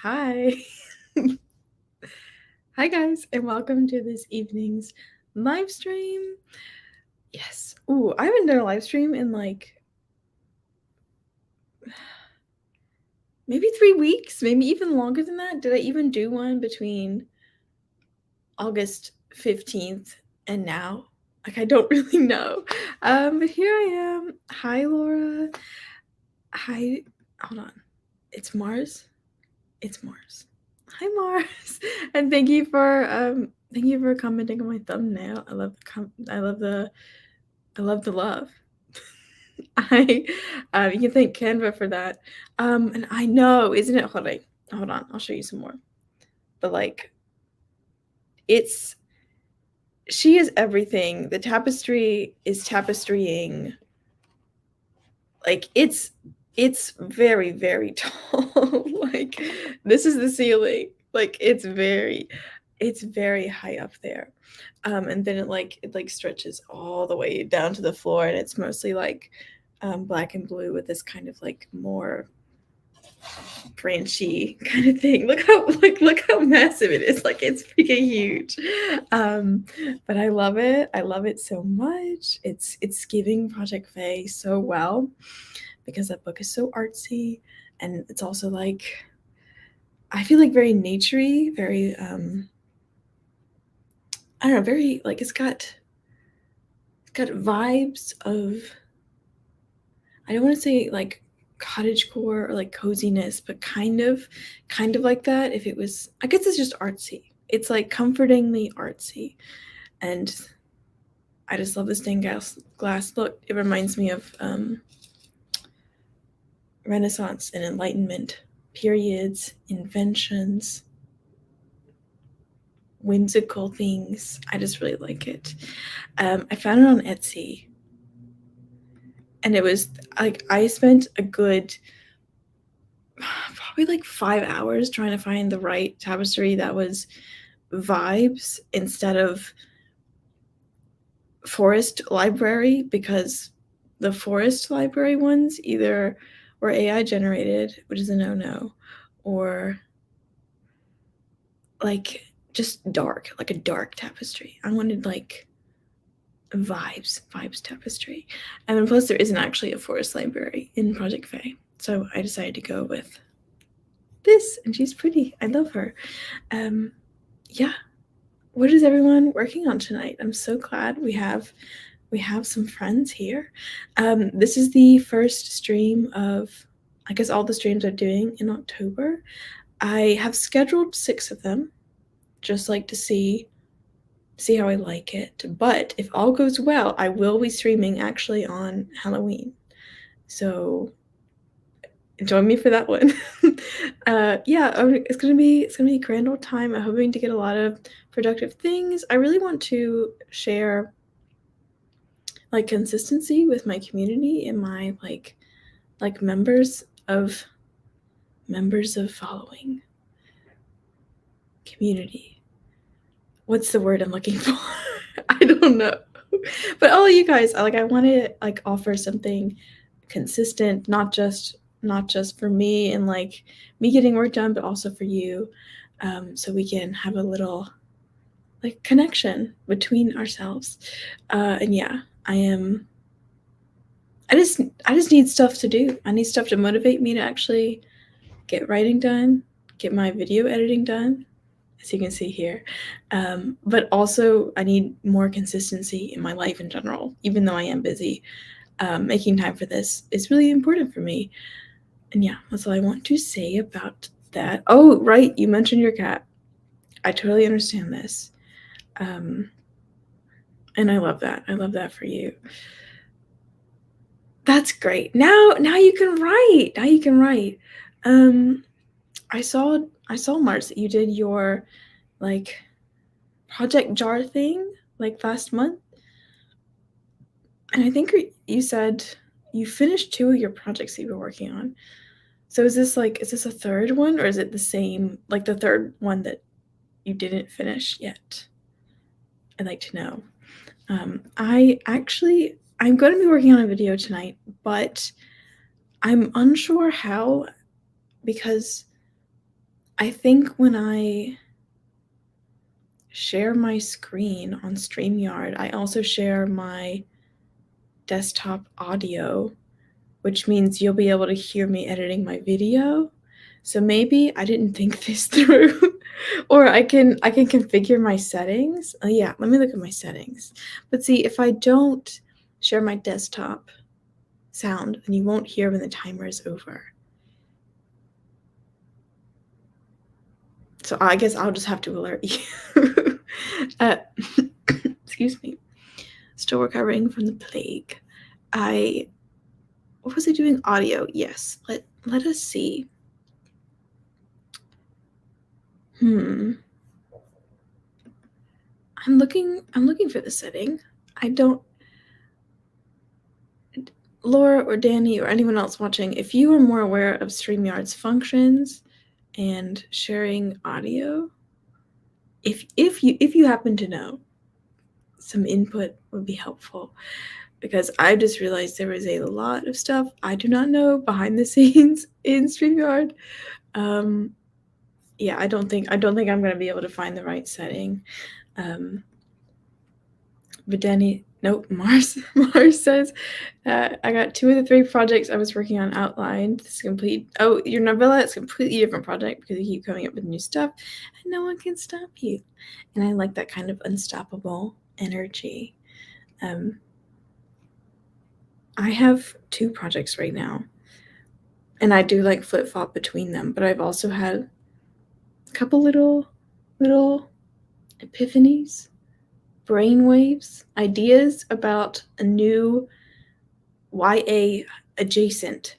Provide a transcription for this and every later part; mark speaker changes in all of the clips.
Speaker 1: Hi. Hi, guys, and welcome to this evening's live stream. Yes. Ooh, I haven't done a live stream in maybe 3 weeks, maybe even longer than that. Did I even do one between August 15th and now? I don't really know. But here I am. Hi, Laura. Hi. Hold on. It's Mars. It's Mars. Hi, Mars. And thank you for commenting on my thumbnail. I love the love. I you can thank Canva for that. And I know, isn't it? Hold on, I'll show you some more. But it's she is everything. The tapestry is tapestrying. It's very, very tall. This is the ceiling. It's very high up there. And then it stretches all the way down to the floor, and it's mostly black and blue with this kind of more branchy kind of thing. Look how massive it is. It's freaking huge. But I love it. I love it so much. It's giving Project Faye so well because that book is so artsy, and it's also I feel very naturey, very I don't know, very it's got vibes of, I don't want to say cottagecore or coziness, but kind of like that. If it was, I guess it's just artsy. It's comfortingly artsy, and I just love the stained glass look. It reminds me of Renaissance and Enlightenment periods, inventions, whimsical things. I just really like it. I found it on Etsy, and it was I spent a good probably 5 hours trying to find the right tapestry that was vibes instead of forest library, because the forest library ones either were AI generated, which is a no-no, or just dark, a dark tapestry. I wanted vibes tapestry. And then plus there isn't actually a forest library in Project Faye. So I decided to go with this, and she's pretty. I love her. Yeah. What is everyone working on tonight? I'm so glad we have some friends here. This is the first stream of, I guess, all the streams I'm doing in October. I have scheduled 6 of them, just to see how I like it. But if all goes well, I will be streaming actually on Halloween. So join me for that one. Yeah, it's gonna be a grand old time. I'm hoping to get a lot of productive things. I really want to share consistency with my community and my members of following community. What's the word I'm looking for? I don't know. But all of you guys, I want to offer something consistent, not just for me and me getting work done, but also for you, so we can have a little connection between ourselves. And yeah, I just need stuff to do. I need stuff to motivate me to actually get writing done, get my video editing done, as you can see here. But also I need more consistency in my life in general. Even though I am busy, making time for this is really important for me. And yeah, that's all I want to say about that. Oh, right, you mentioned your cat. I totally understand this. And I love that. I love that for you. That's great. Now you can write. Now you can write. I saw March that you did your project jar thing last month. And I think you said you finished 2 of your projects that you were working on. So is this a third one, or is it the same, the third one that you didn't finish yet? I'd like to know. I'm going to be working on a video tonight, but I'm unsure how, because I think when I share my screen on StreamYard, I also share my desktop audio, which means you'll be able to hear me editing my video. So maybe I didn't think this through. Or I can configure my settings. Oh yeah, let me look at my settings. But see, if I don't share my desktop sound, then you won't hear when the timer is over. So I guess I'll just have to alert you. Excuse me. Still recovering from the plague. What was I doing? Audio. Yes. Let us see. I'm looking for the setting. I don't Laura or Danny or anyone else watching, if you are more aware of StreamYard's functions and sharing audio, if you happen to know, some input would be helpful, because I just realized there was a lot of stuff I do not know behind the scenes in StreamYard. Yeah, I don't think I'm going to be able to find the right setting. But Danny, nope, Mars says, I got 2 of the 3 projects I was working on outlined. This is complete. Oh, your novella is a completely different project because you keep coming up with new stuff and no one can stop you. And I like that kind of unstoppable energy. I have 2 projects right now, and I do like flip-flop between them, but I've also had a couple little epiphanies, brainwaves, ideas about a new YA adjacent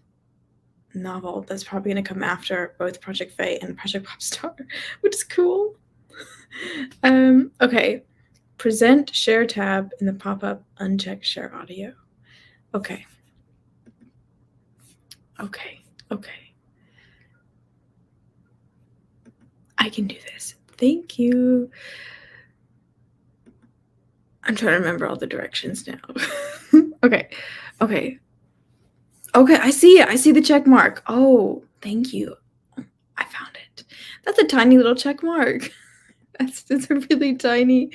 Speaker 1: novel that's probably going to come after both Project Fae and Project Popstar, which is cool. Okay. Present share tab in the pop-up, uncheck share audio. Okay. I can do this. Thank you. I'm trying to remember all the directions now. Okay. I see it. I see the check mark. Oh, thank you. I found it. That's a tiny little check mark. That's a really tiny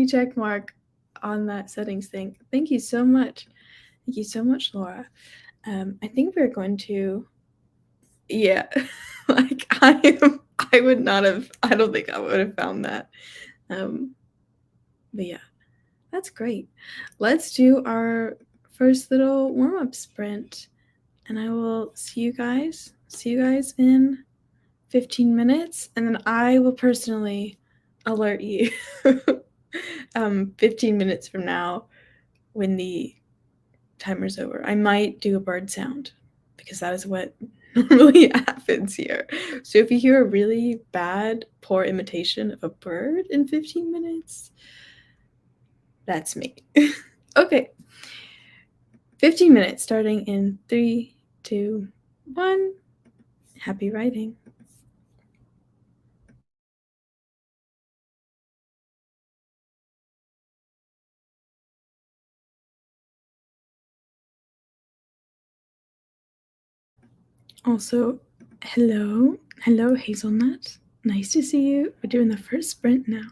Speaker 1: check mark on that settings thing. Thank you so much. Thank you so much, Laura. I think we're going to, yeah, like I would not have, I don't think I would have found that. But yeah, that's great. Let's do our first little warm-up sprint, and I will see you guys in 15 minutes, and then I will personally alert you 15 minutes from now when the timer's over. I might do a bird sound because that is what normally happens here. So if you hear a really bad, poor imitation of a bird in 15 minutes, that's me. Okay. 15 minutes starting in 3, 2, 1. Happy writing. Also, hello Hazelnut. Nice to see you. We're doing the first sprint now.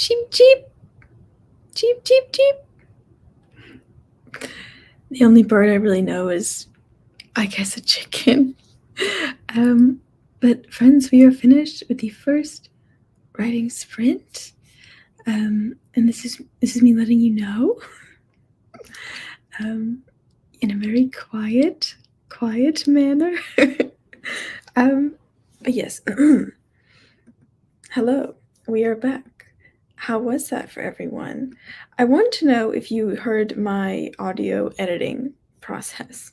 Speaker 1: Cheep, cheep. Cheep, cheep, cheep. The only bird I really know is, I guess, a chicken. But friends, we are finished with the first writing sprint. And this is me letting you know. In a very quiet manner. But yes. Hello, we are back. How was that for everyone? I want to know if you heard my audio editing process.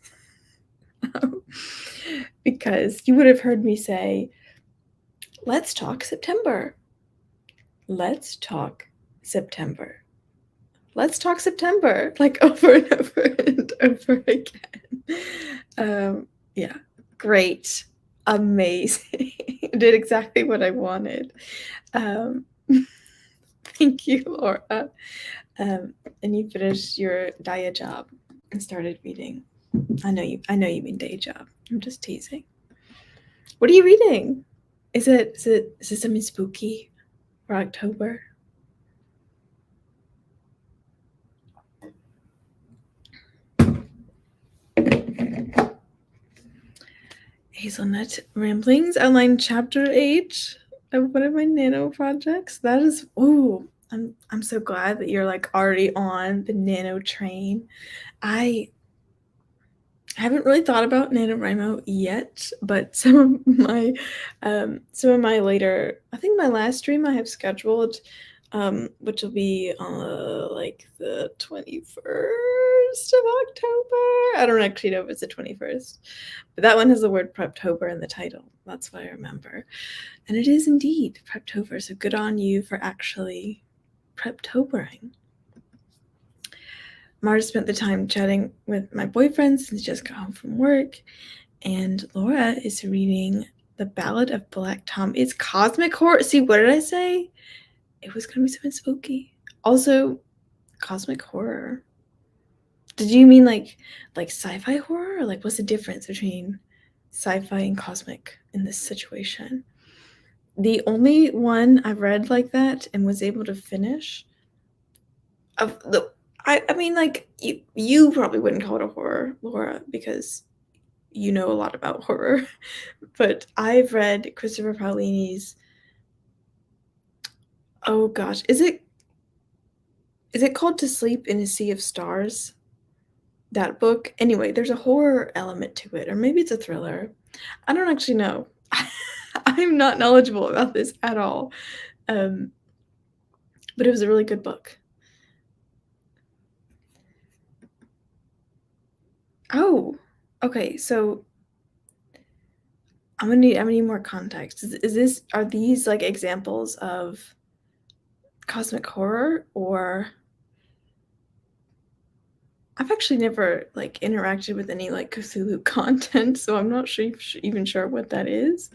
Speaker 1: Because you would have heard me say, let's talk September. Let's talk September. Let's talk September, like over and over and over again. Yeah, great, amazing. Did exactly what I wanted. Thank you, Laura. And you finished your dia job and started reading. I know you mean day job. I'm just teasing. What are you reading? Is it something spooky for October? Hazelnut Ramblings outline chapter 8 of one of my nano projects. That is, ooh, I'm so glad that you're like already on the nano train. I haven't really thought about NaNoWriMo yet, but some of my later, I think my last stream I have scheduled, which will be like the 21st of October. I don't actually know if it's the 21st, but that one has the word Preptober in the title. That's what I remember. And it is indeed Preptober, so good on you for actually Preptobering. Marta spent the time chatting with my boyfriend since he just got home from work, and Laura is reading The Ballad of Black Tom. It's cosmic horror. See, what did I say? It was going to be something spooky. Also, cosmic horror. Did you mean like sci-fi horror? Or like, what's the difference between sci-fi and cosmic in this situation? The only one I've read like that and was able to finish of the I mean, like, you probably wouldn't call it a horror, Laura, because you know a lot about horror. But I've read Christopher Paolini's, oh gosh, is it called To Sleep in a Sea of Stars? That book? Anyway, there's a horror element to it, or maybe it's a thriller. I don't actually know. I'm not knowledgeable about this at all. But it was a really good book. Oh, okay. So I'm gonna need more context. Are these like examples of cosmic horror, or I've actually never like interacted with any like Cthulhu content, so I'm not even sure what that is.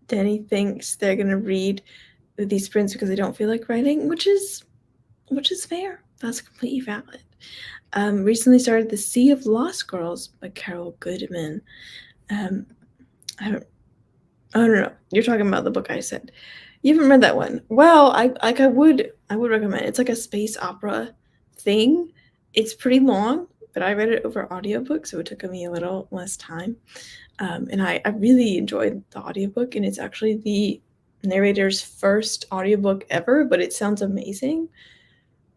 Speaker 1: Danny thinks they're gonna read these sprints because they don't feel like writing, which is fair. That's completely valid. Recently started The Sea of Lost Girls by Carol Goodman. I don't know. You're talking about the book I said. You haven't read that one. Well, I would recommend it. It's like a space opera thing. It's pretty long, but I read it over audiobook, so it took me a little less time. And I really enjoyed the audiobook, and it's actually the narrator's first audiobook ever, but it sounds amazing.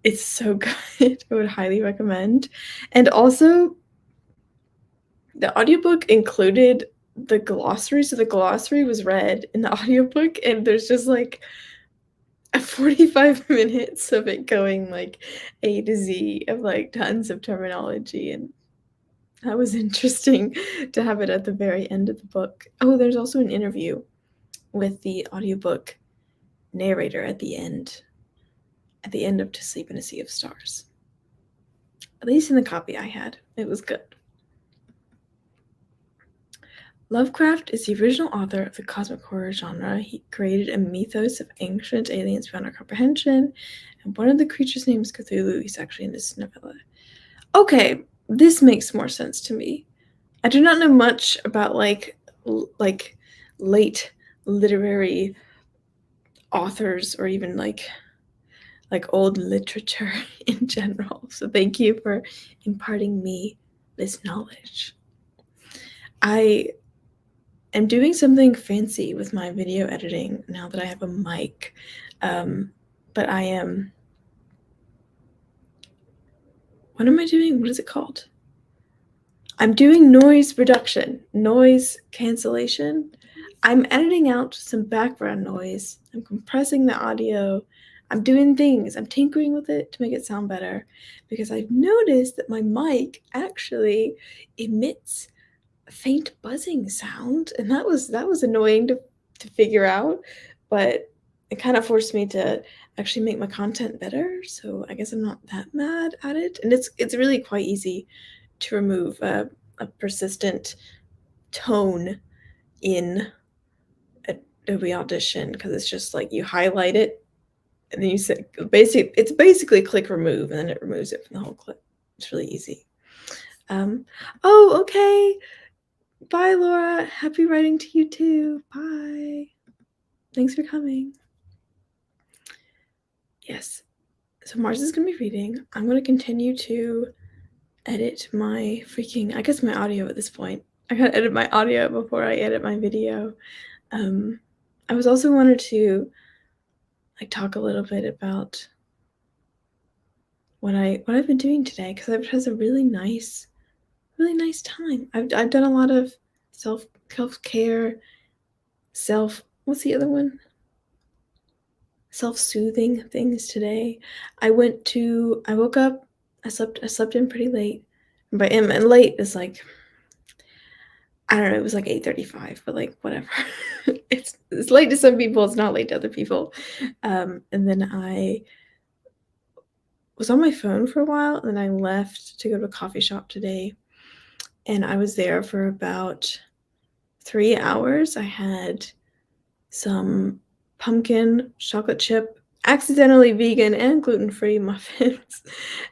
Speaker 1: It's so good. I would highly recommend. And also, the audiobook included the glossary, so the glossary was read in the audiobook, and there's just like 45 minutes of it going like A to Z of like tons of terminology, and that was interesting to have it at the very end of the book. Oh, there's also an interview with the audiobook narrator at the end of To Sleep in a Sea of Stars. At least in the copy I had. It was good. Lovecraft is the original author of the cosmic horror genre. He created a mythos of ancient aliens beyond our comprehension, and one of the creatures' name is Cthulhu. He's actually in this novella. Okay, this makes more sense to me. I do not know much about like late literary authors or even like old literature in general. So thank you for imparting me this knowledge. I am doing something fancy with my video editing now that I have a mic. But I am, what am I doing? What is it called? I'm doing noise reduction, noise cancellation. I'm editing out some background noise. I'm compressing the audio. I'm doing things. I'm tinkering with it to make it sound better because I've noticed that my mic actually emits a faint buzzing sound, and that was annoying to figure out, but it kind of forced me to actually make my content better. So I guess I'm not that mad at it, and it's really quite easy to remove a persistent tone in Adobe Audition because it's just like you highlight it and then you say it's basically click remove and then it removes it from the whole clip. It's really easy. Oh, okay. Bye, Laura. Happy writing to you too. Bye. Thanks for coming. Yes. So Mars is going to be reading. I'm going to continue to edit my I guess my audio at this point. I gotta edit my audio before I edit my video. I was also wanted to talk a little bit about what I've been doing today because I've had a really nice time. I've done a lot of self-care, what's the other one? Self-soothing things today. I woke up, I slept in pretty late. And late is like, I don't know, it was like 8:35, but like whatever. It's late to some people, it's not late to other people. And then I was on my phone for a while, and then I left to go to a coffee shop today. And I was there for about 3 hours. I had some pumpkin chocolate chip, accidentally vegan and gluten-free muffins,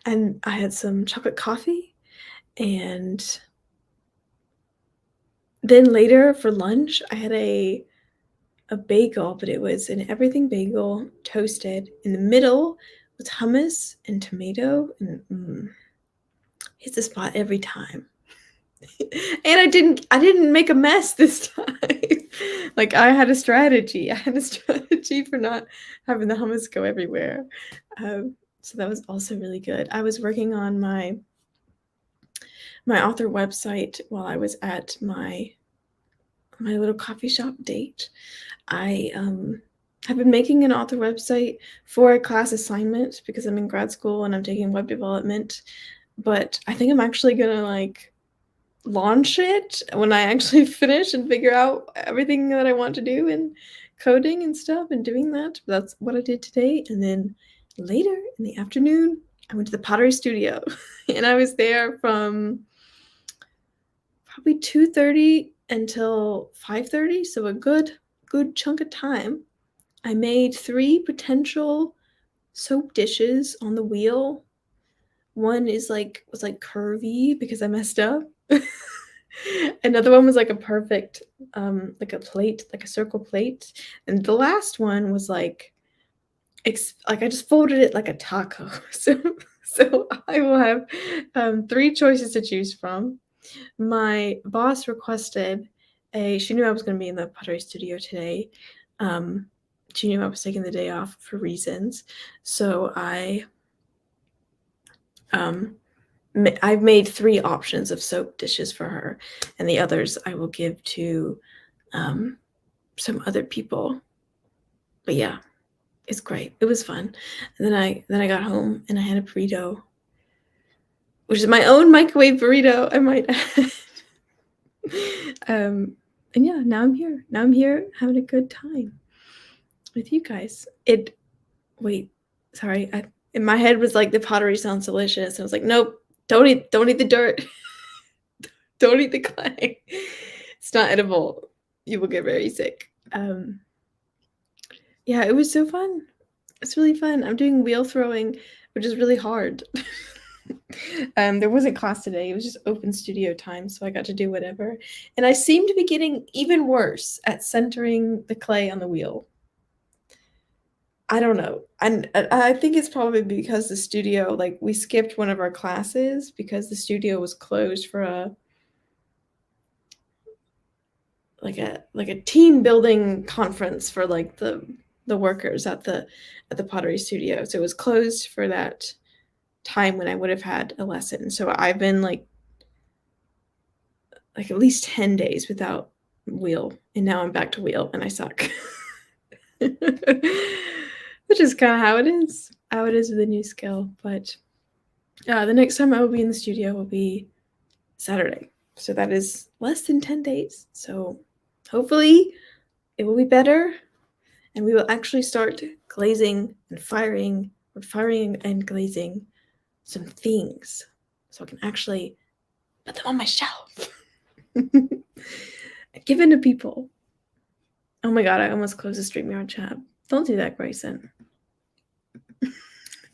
Speaker 1: and I had some chocolate coffee, and then later for lunch, I had a bagel, but it was an everything bagel, toasted. In the middle was hummus and tomato, and hits the spot every time. And I didn't make a mess this time. Like I had a strategy. I had a strategy for not having the hummus go everywhere. So that was also really good. I was working on my author website while I was at my little coffee shop date. I have been making an author website for a class assignment because I'm in grad school and I'm taking web development. But I think I'm actually gonna launch it when I actually finish and figure out everything that I want to do in coding and stuff and doing that. But that's what I did today. And then later in the afternoon, I went to the pottery studio and I was there from probably 2:30 until 5:30. So a good chunk of time. I made 3 potential soap dishes on the wheel. One was curvy because I messed up. Another one was like a perfect, like a plate, like a circle plate. And the last one was like I just folded it like a taco. So I will have 3 choices to choose from. My boss requested she knew I was going to be in the pottery studio today. She knew I was taking the day off for reasons. So I've made 3 options of soap dishes for her, and the others I will give to some other people. But yeah, it's great. It was fun. And then I got home and I had a burrito, which is my own microwave burrito, I might add. And yeah, now I'm here. Now I'm here having a good time with you guys. Sorry. In my head was like the pottery sounds delicious. And I was like, nope, don't eat the dirt. Don't eat the clay. It's not edible. You will get very sick. Yeah, it was so fun. It's really fun. I'm doing wheel throwing, which is really hard. There wasn't class today. It was just open studio time, so I got to do whatever. And I seem to be getting even worse at centering the clay on the wheel. I don't know. And I think it's probably because the studio, like, we skipped one of our classes because the studio was closed for a team building conference for like the workers at the pottery studio. So it was closed for that time when I would have had a lesson. So I've been like at least 10 days without wheel, and now I'm back to wheel and I suck. Which is kind of how it is with a new skill. But the next time I will be in the studio will be Saturday. So that is less than 10 days. So hopefully it will be better and we will actually start glazing and firing, or firing and glazing some things so I can actually put them on my shelf. Give in to people. Oh my god, I almost closed the StreamYard chat. Don't do that, Grayson.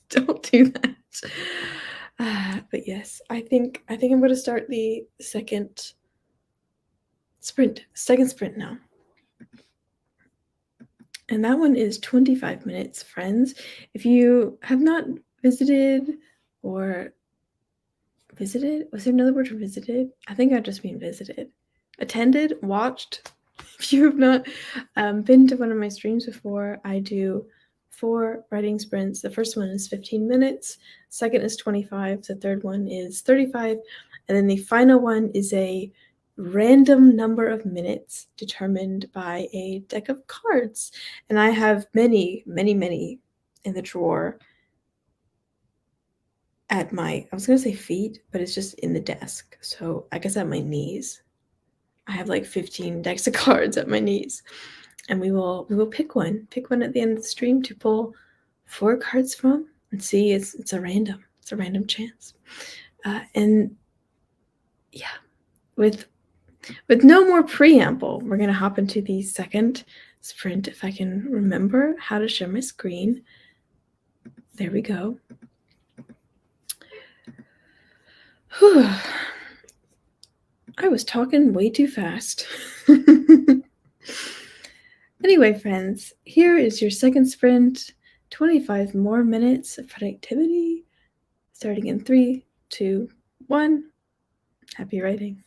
Speaker 1: Don't do that. But yes, I think I'm going to start the second sprint now. And that one is 25 minutes, friends. If you have not visited or visited, was there another word for visited? I think I just mean visited. Attended, watched. If you have not been to one of my streams before, I do 4 writing sprints. The first one is 15 minutes, second is 25, the third one is 35, and then the final one is a random number of minutes determined by a deck of cards. And I have many, many, many in the drawer at my, I was going to say feet, but it's just in the desk. So I guess at my knees. I have like 15 decks of cards at my knees. And we will pick one at the end of the stream to pull 4 cards from and see. It's a random chance. And yeah, with no more preamble, we're gonna hop into the second sprint. If I can remember how to share my screen. There we go. Whew. I was talking way too fast. Anyway, friends, here is your second sprint. 25 more minutes of productivity. Starting in 3, 2, 1. Happy writing.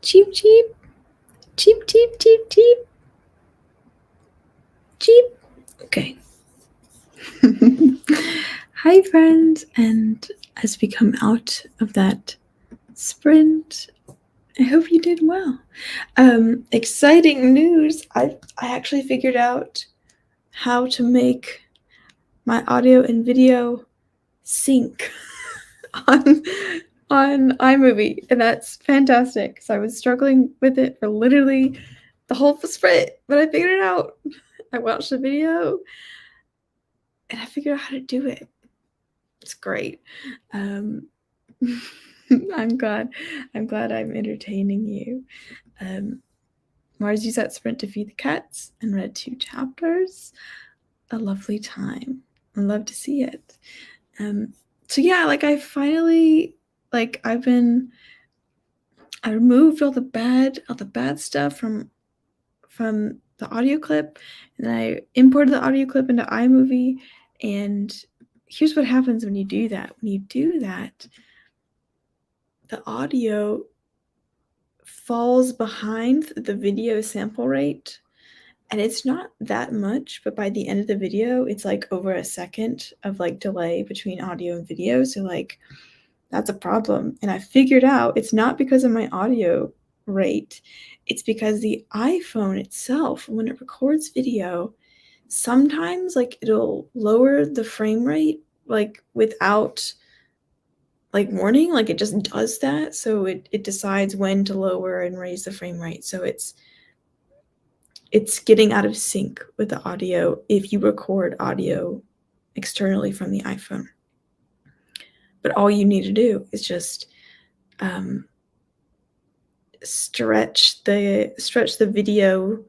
Speaker 1: Cheep, cheep. Cheep, cheep, cheep, cheep. Cheep. Okay. Hi, friends. And as we come out of that sprint, I hope you did well. Exciting news. I actually figured out how to make my audio and video sync on iMovie, and that's fantastic. So I was struggling with it for literally the whole sprint, but I figured it out. I watched the video and I figured out how to do it. It's great. I'm glad I'm entertaining you. Mars used that sprint to feed the cats and read 2 chapters. A lovely time. I love to see it. So yeah, like I finally I removed all the bad stuff from the audio clip, and then I imported the audio clip into iMovie. And here's what happens when you do that. When you do that, the audio falls behind the video sample rate, and it's not that much, but by the end of the video, it's like over a second of like delay between audio and video. So like that's a problem. And I figured out it's not because of my audio rate. It's because the iPhone itself, when it records video, sometimes like it'll lower the frame rate like without like warning. Like it just does that. So it decides when to lower and raise the frame rate. So it's getting out of sync with the audio if you record audio externally from the iPhone. But all you need to do is just stretch the video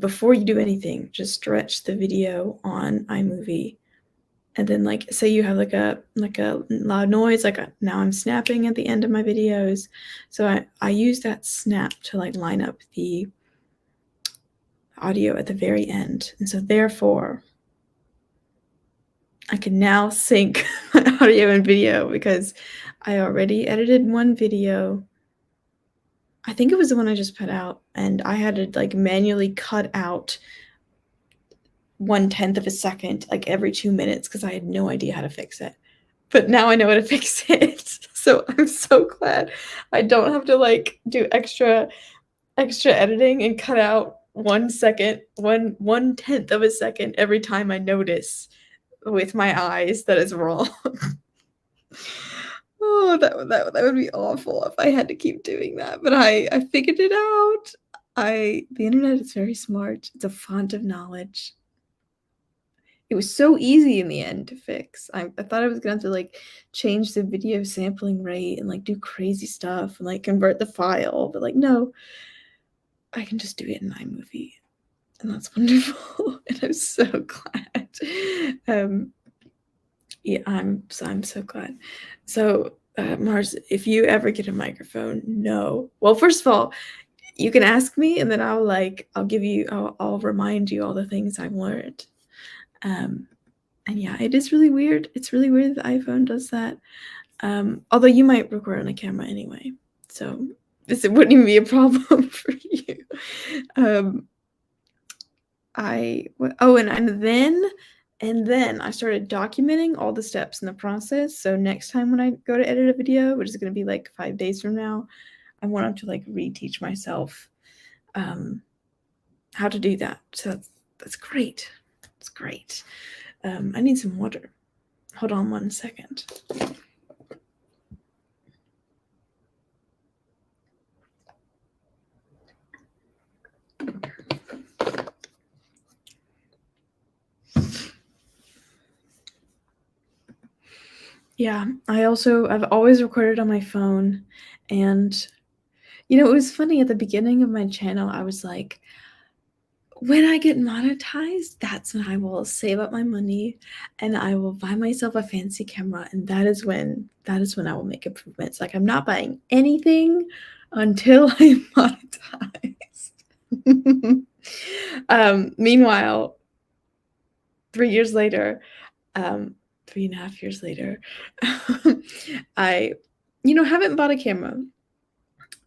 Speaker 1: before you do anything. Just stretch the video on iMovie, and then like say you have like a loud noise, now I'm snapping at the end of my videos, so I use that snap to like line up the audio at the very end, and so therefore I can now sync my audio and video because I already edited one video. I think it was the one I just put out, and I had to like manually cut out 1/10 of a second like every 2 minutes because I had no idea how to fix it. But now I know how to fix it. So I'm so glad I don't have to like do extra editing and cut out 1 second, 1/10 of a second every time I notice with my eyes that is wrong. Oh, that would be awful if I had to keep doing that, but I figured it out. The internet is very smart. It's a font of knowledge. It was so easy in the end to fix. I thought I was gonna have to, like, change the video sampling rate and, like, do crazy stuff and, like, convert the file, but, like, no. I can just do it in iMovie, and that's wonderful, and I'm so glad. Yeah, I'm so glad. So, Mars, if you ever get a microphone, no. Well, first of all, you can ask me, and then I'll remind you all the things I've learned. And yeah, it is really weird. It's really weird that the iPhone does that. Although you might record on a camera anyway, so it wouldn't even be a problem for you. And then I started documenting all the steps in the process. So next time when I go to edit a video, which is going to be like 5 days from now, I want to like reteach myself how to do that. So that's great. It's great. I need some water. Hold on 1 second. Yeah, I've always recorded on my phone, and it was funny at the beginning of my channel, I was like, when I get monetized, that's when I will save up my money and I will buy myself a fancy camera, and that is when I will make improvements. Like, I'm not buying anything until I'm monetized. Meanwhile, 3 years later, 3.5 years later, I haven't bought a camera.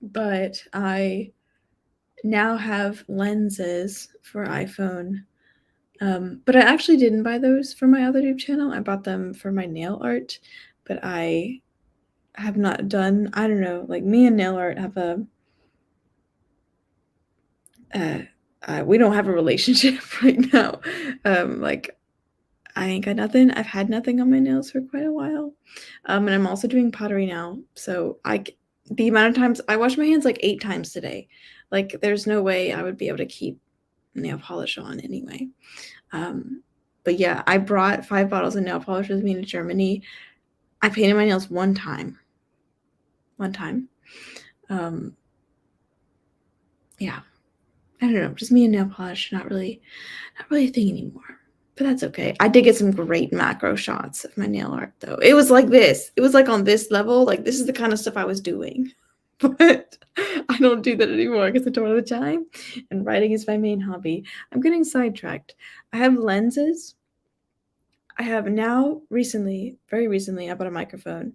Speaker 1: but I now have lenses for iPhone. But I actually didn't buy those for my other YouTube channel. I bought them for my nail art, but I have not done, I don't know, like me and nail art have a, we don't have a relationship right now. Like I ain't got nothing. I've had nothing on my nails for quite a while. And I'm also doing pottery now. So the amount of times I wash my hands like 8 times today. Like there's no way I would be able to keep nail polish on anyway. But yeah, I brought 5 bottles of nail polish with me to Germany. I painted my nails one time. Yeah, I don't know, just me and nail polish, not really a thing anymore. But that's okay. I did get some great macro shots of my nail art though. It was like this. It was like on this level. Like this is the kind of stuff I was doing. But I don't do that anymore because I don't have the time. And writing is my main hobby. I'm getting sidetracked. I have lenses. I have now very recently, I bought a microphone,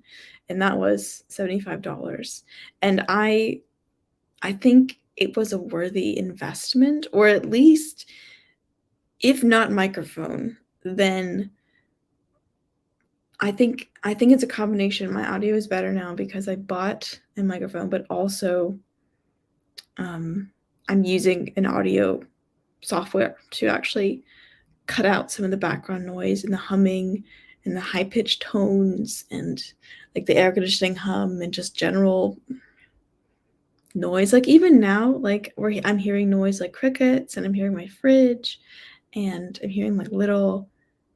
Speaker 1: and that was $75. And I think it was a worthy investment, or at least if not microphone, then I think it's a combination. My audio is better now because I bought a microphone, but also I'm using an audio software to actually cut out some of the background noise and the humming and the high-pitched tones and like the air conditioning hum and just general noise. Like even now, like I'm hearing noise like crickets, and I'm hearing my fridge, and I'm hearing like little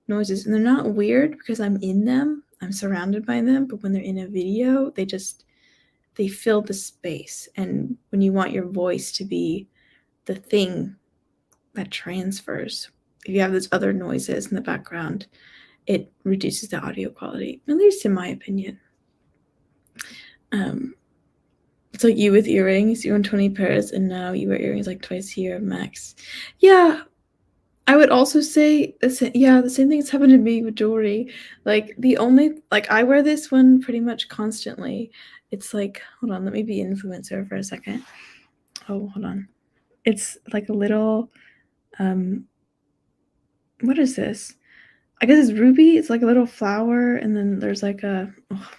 Speaker 1: noises, and they're not weird because I'm in them. I'm surrounded by them, but when they're in a video, they fill the space. And when you want your voice to be the thing that transfers, if you have those other noises in the background, it reduces the audio quality, at least in my opinion. It's like you with earrings. You own 20 pairs, and now you wear earrings like twice a year max. Yeah, I would also say the same thing's happened to me with jewelry. Like I wear this one pretty much constantly. It's like, hold on, let me be influencer for a second. Oh, hold on. It's like a little, what is this? I guess it's ruby. It's like a little flower, and then there's like I'm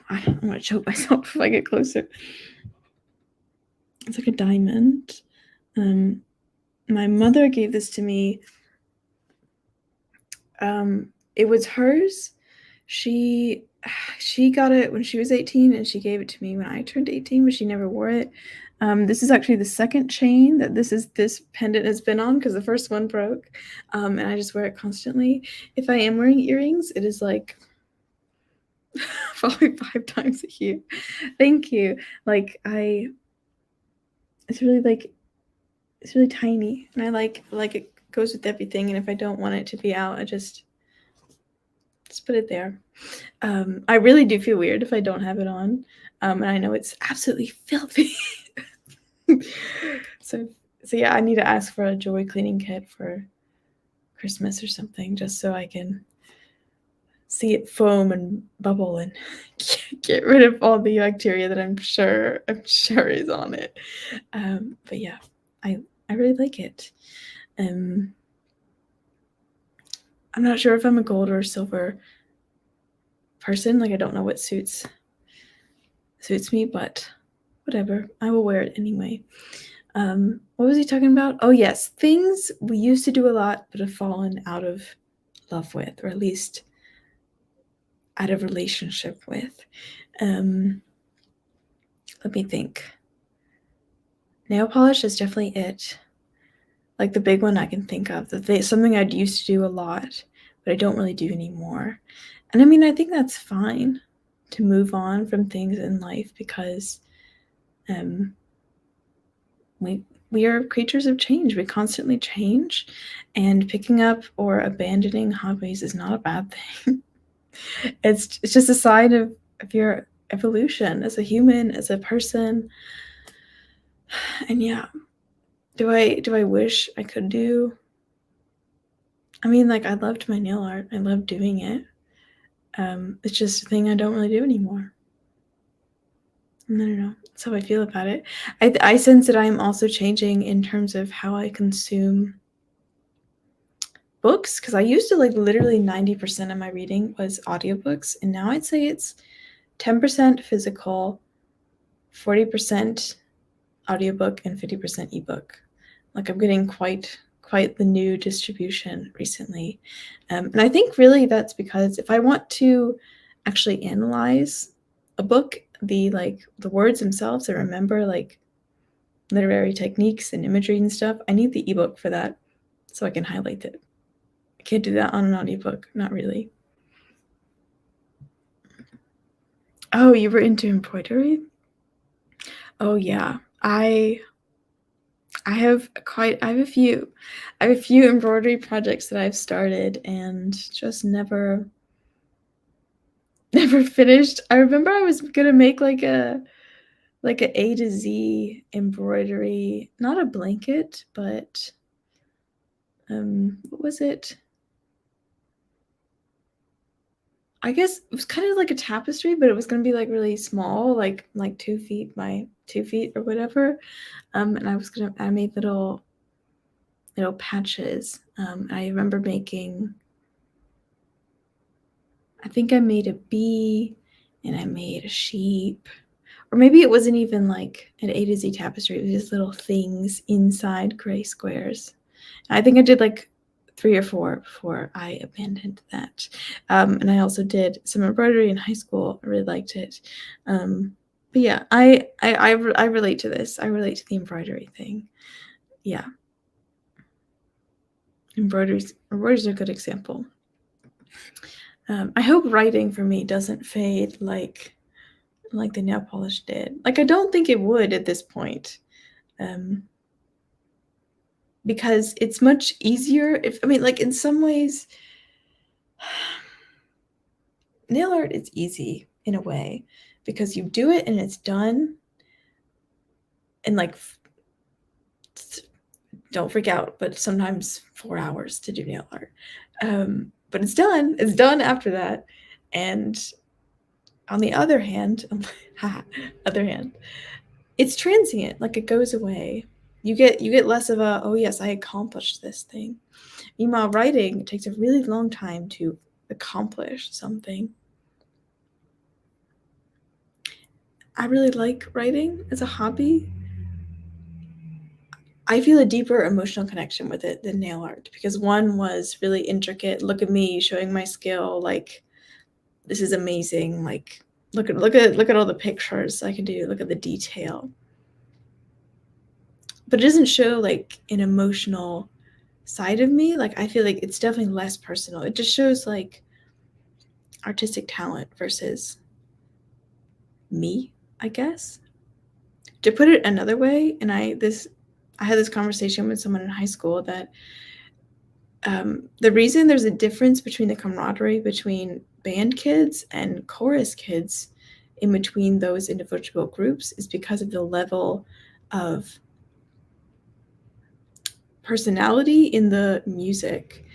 Speaker 1: gonna choke myself if I get closer. It's like a diamond. My mother gave this to me. It was hers. She got it when she was 18, and she gave it to me when I turned 18, but she never wore it. This is actually the second chain that this pendant has been on because the first one broke, and I just wear it constantly. If I am wearing earrings, it is like probably 5 times a year. Thank you. Like it's really tiny, and I like it goes with everything. And if I don't want it to be out, I just put it there. I really do feel weird if I don't have it on, and I know it's absolutely filthy. so yeah, I need to ask for a jewelry cleaning kit for Christmas or something, just so I can see it foam and bubble and get rid of all the bacteria that I'm sure is on it. But yeah, I really like it. I'm not sure if I'm a gold or a silver person. Like I don't know what suits me, but whatever. I will wear it anyway. What was he talking about? Oh yes, things we used to do a lot but have fallen out of love with, or at least out of relationship with. Let me think. Nail polish is definitely it. Like the big one I can think of. Something I'd used to do a lot, but I don't really do anymore. And I mean, I think that's fine to move on from things in life because we are creatures of change. We constantly change, and picking up or abandoning hobbies is not a bad thing. It's just a sign of your evolution as a human, as a person. And yeah, do I wish I could do? I mean, like I loved my nail art. I loved doing it. It's just a thing I don't really do anymore. No. That's how I feel about it. I sense that I'm also changing in terms of how I consume books, because I used to like literally 90% of my reading was audiobooks, and now I'd say it's 10% physical, 40% audiobook, and 50% ebook. Like I'm getting quite the new distribution recently. And I think really that's because if I want to actually analyze a book, the words themselves, and remember like literary techniques and imagery and stuff, I need the ebook for that so I can highlight it. I can't do that on an audiobook, not really. Oh, you were into embroidery? Oh yeah. I have a few embroidery projects that I've started and just never finished. I remember I was gonna make like a A to Z embroidery, not a blanket, but what was it? I guess it was kind of like a tapestry, but it was gonna be like really small, like 2 feet by 2 feet or whatever. And I made little patches. I remember making, I think I made a bee and I made a sheep. Or maybe it wasn't even like an A to Z tapestry. It was just little things inside gray squares. I think I did like 3 or 4 before I abandoned that. And I also did some embroidery in high school. I really liked it. But yeah, I relate to this. I relate to the embroidery thing. Yeah. Embroideries are a good example. I hope writing for me doesn't fade like the nail polish did. Like I don't think it would at this point. Because it's much easier if, I mean, like in some ways nail art is easy in a way because you do it and it's done, and like don't freak out, but sometimes 4 hours to do nail art. But it's done after that. And on the other hand, it's transient, like it goes away. You get less of a, oh yes, I accomplished this thing. Meanwhile, writing takes a really long time to accomplish something. I really like writing as a hobby. I feel a deeper emotional connection with it than nail art because one was really intricate. Look at me showing my skill. Like this is amazing. Like look at all the pictures I can do. Look at the detail. But it doesn't show like an emotional side of me. Like I feel like it's definitely less personal. It just shows like artistic talent versus me, I guess. To put it another way, and I had this conversation with someone in high school that the reason there's a difference between the camaraderie between band kids and chorus kids in between those individual groups is because of the level of personality in the music.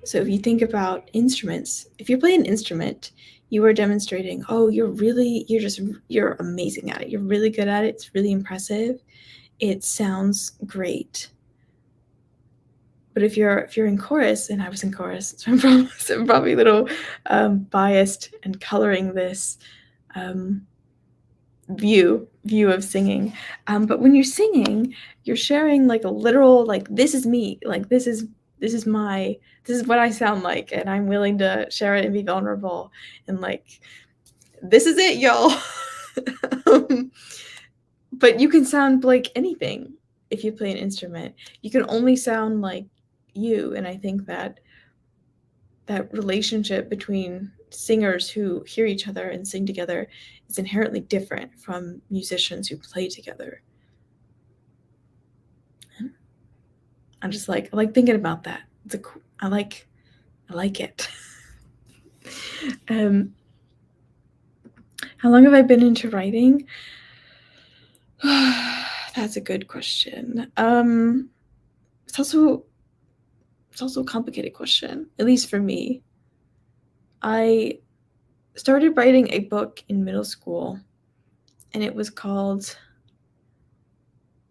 Speaker 1: So if you think about instruments, if you play an instrument, you are demonstrating, oh, you're amazing at it. You're really good at it. It's really impressive. It sounds great. But if you're in chorus, and I was in chorus, so I'm probably a little biased and coloring this view of singing. But when you're singing, you're sharing like a literal, like this is me, like this is what I sound like, and I'm willing to share it and be vulnerable, and like this is it, y'all. But you can sound like anything if you play an instrument. You can only sound like you, and I think that relationship between singers who hear each other and sing together is inherently different from musicians who play together. I'm just like, I like thinking about that. I like it. How long have I been into writing? That's a good question. It's also a complicated question, at least for me. I started writing a book in middle school, and it was called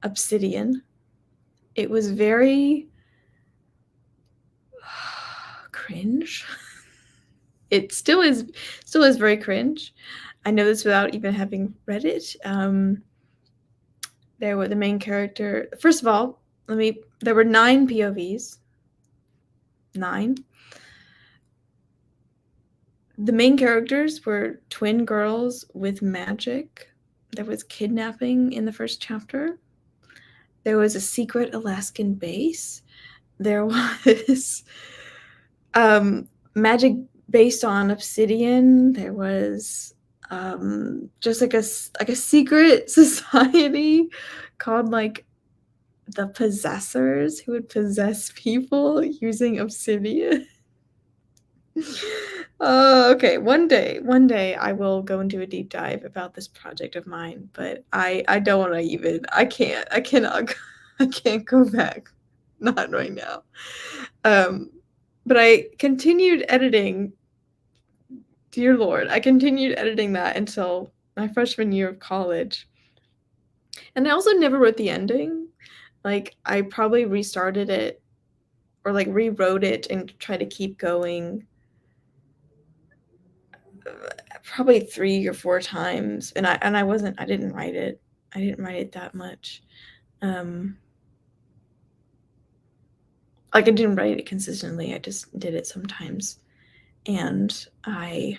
Speaker 1: Obsidian. It was very cringe. It still is very cringe. I know this without even having read it. There were the main character. First of all, there were 9 POVs. 9. The main characters were twin girls with magic. There was kidnapping in the first chapter. There was a secret Alaskan base. There was magic based on obsidian. There was just like a secret society called like the Possessors, who would possess people using obsidian. Okay, one day I will go into a deep dive about this project of mine, but I don't want to even. I cannot I can't go back. Not right now. But I continued editing. Dear Lord, I continued editing that until my freshman year of college. And I also never wrote the ending. Like, I probably restarted it or like rewrote it and tried to keep going probably 3 or 4 times. And I didn't write it. I didn't write it that much. Like, I didn't write it consistently. I just did it sometimes. And I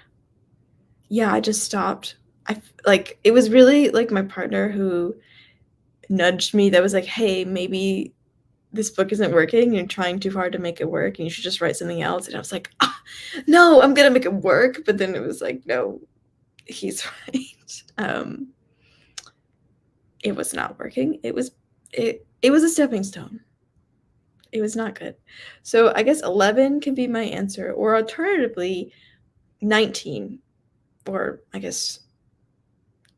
Speaker 1: just stopped. It was really like my partner who nudged me, that was like, hey, maybe this book isn't working. You're trying too hard to make it work and you should just write something else. And I was like, no, I'm gonna make it work. But then it was like, no, he's right. It was not working. It was a stepping stone. It was not good. So I guess 11 can be my answer, or alternatively 19, or I guess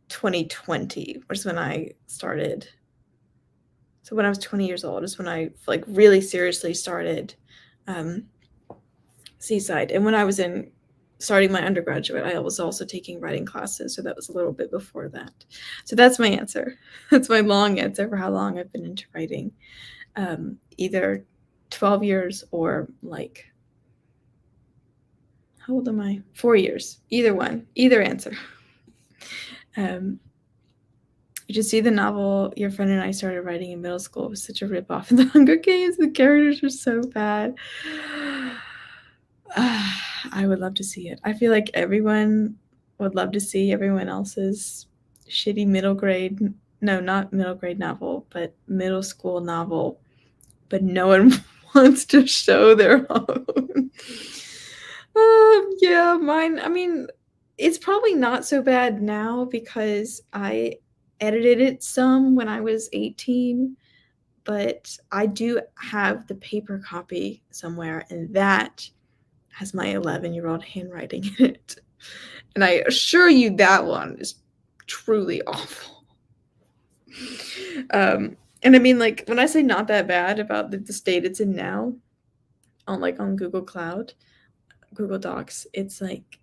Speaker 1: 2020 was when I started. So when I was 20 years old is when I like really seriously started Seaside. And when I was starting my undergraduate, I was also taking writing classes. So that was a little bit before that. So that's my answer. That's my long answer for how long I've been into writing. Either 12 years or like, how old am I? 4 years. Either one. Either answer. You should see the novel your friend and I started writing in middle school. It was such a ripoff of the Hunger Games. The characters were so bad. I would love to see it. I feel like everyone would love to see everyone else's shitty not middle grade novel, but middle school novel. But no one wants to show their own. Yeah, mine. I mean, it's probably not so bad now because I edited it some when I was 18, but I do have the paper copy somewhere, and that has my 11-year-old handwriting in it. And I assure you that one is truly awful. And I mean, like, when I say not that bad about the state it's in now, on Google Docs, it's like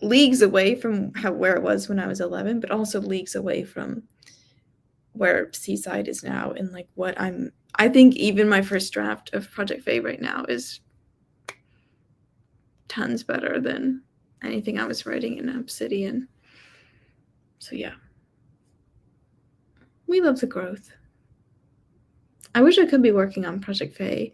Speaker 1: leagues away from where it was when I was 11, but also leagues away from where Seaside is now. And like I think even my first draft of Project Fae right now is tons better than anything I was writing in Obsidian. So yeah, we love the growth. I wish I could be working on Project Fae,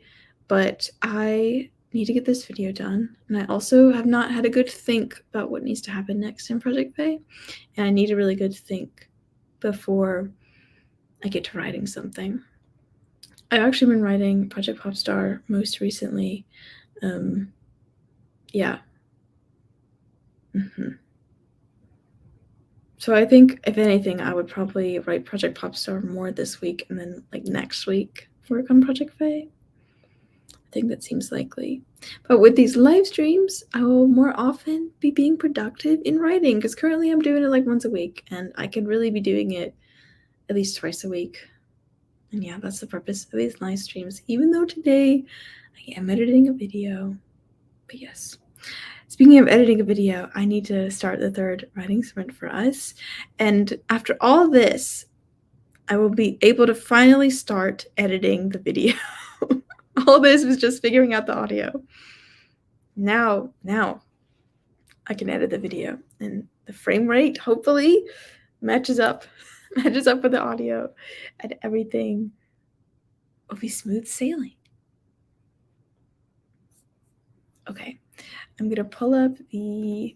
Speaker 1: but I need to get this video done. And I also have not had a good think about what needs to happen next in Project Fae. And I need a really good think before I get to writing something. I've actually been writing Project Popstar most recently. Yeah. So I think, if anything, I would probably write Project Popstar more this week and then like next week work on Project Fae. I think that seems likely. But with these live streams, I will more often be being productive in writing, because currently I'm doing it like once a week, and I could really be doing it at least twice a week. And yeah, that's the purpose of these live streams, even though today I am editing a video. But yes. Speaking of editing a video, I need to start the third writing sprint for us. And after all this, I will be able to finally start editing the video. All this was just figuring out the audio. Now I can edit the video, and the frame rate hopefully matches up with the audio, and everything will be smooth sailing. Okay, I'm gonna pull up the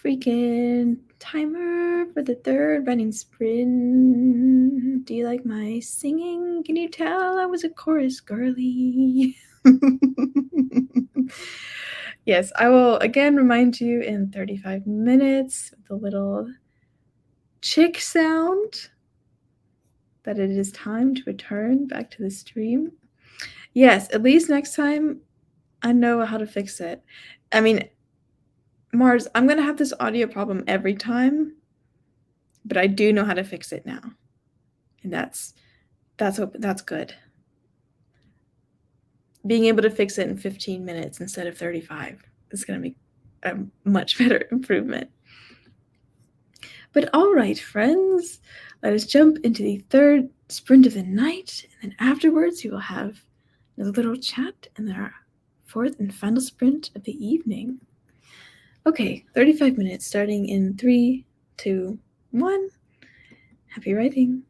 Speaker 1: freaking timer for the third running sprint. Do you like my singing? Can you tell I was a chorus girly? Yes, I will again remind you in 35 minutes with a little chick sound that it is time to return back to the stream. Yes, at least next time I know how to fix it. I mean, Mars, I'm gonna have this audio problem every time, but I do know how to fix it now, and that's good. Being able to fix it in 15 minutes instead of 35 is gonna be a much better improvement. But all right, friends, let us jump into the third sprint of the night, and then afterwards we will have a little chat and our fourth and final sprint of the evening. Okay, 35 minutes starting in 3, 2, 1. Happy writing.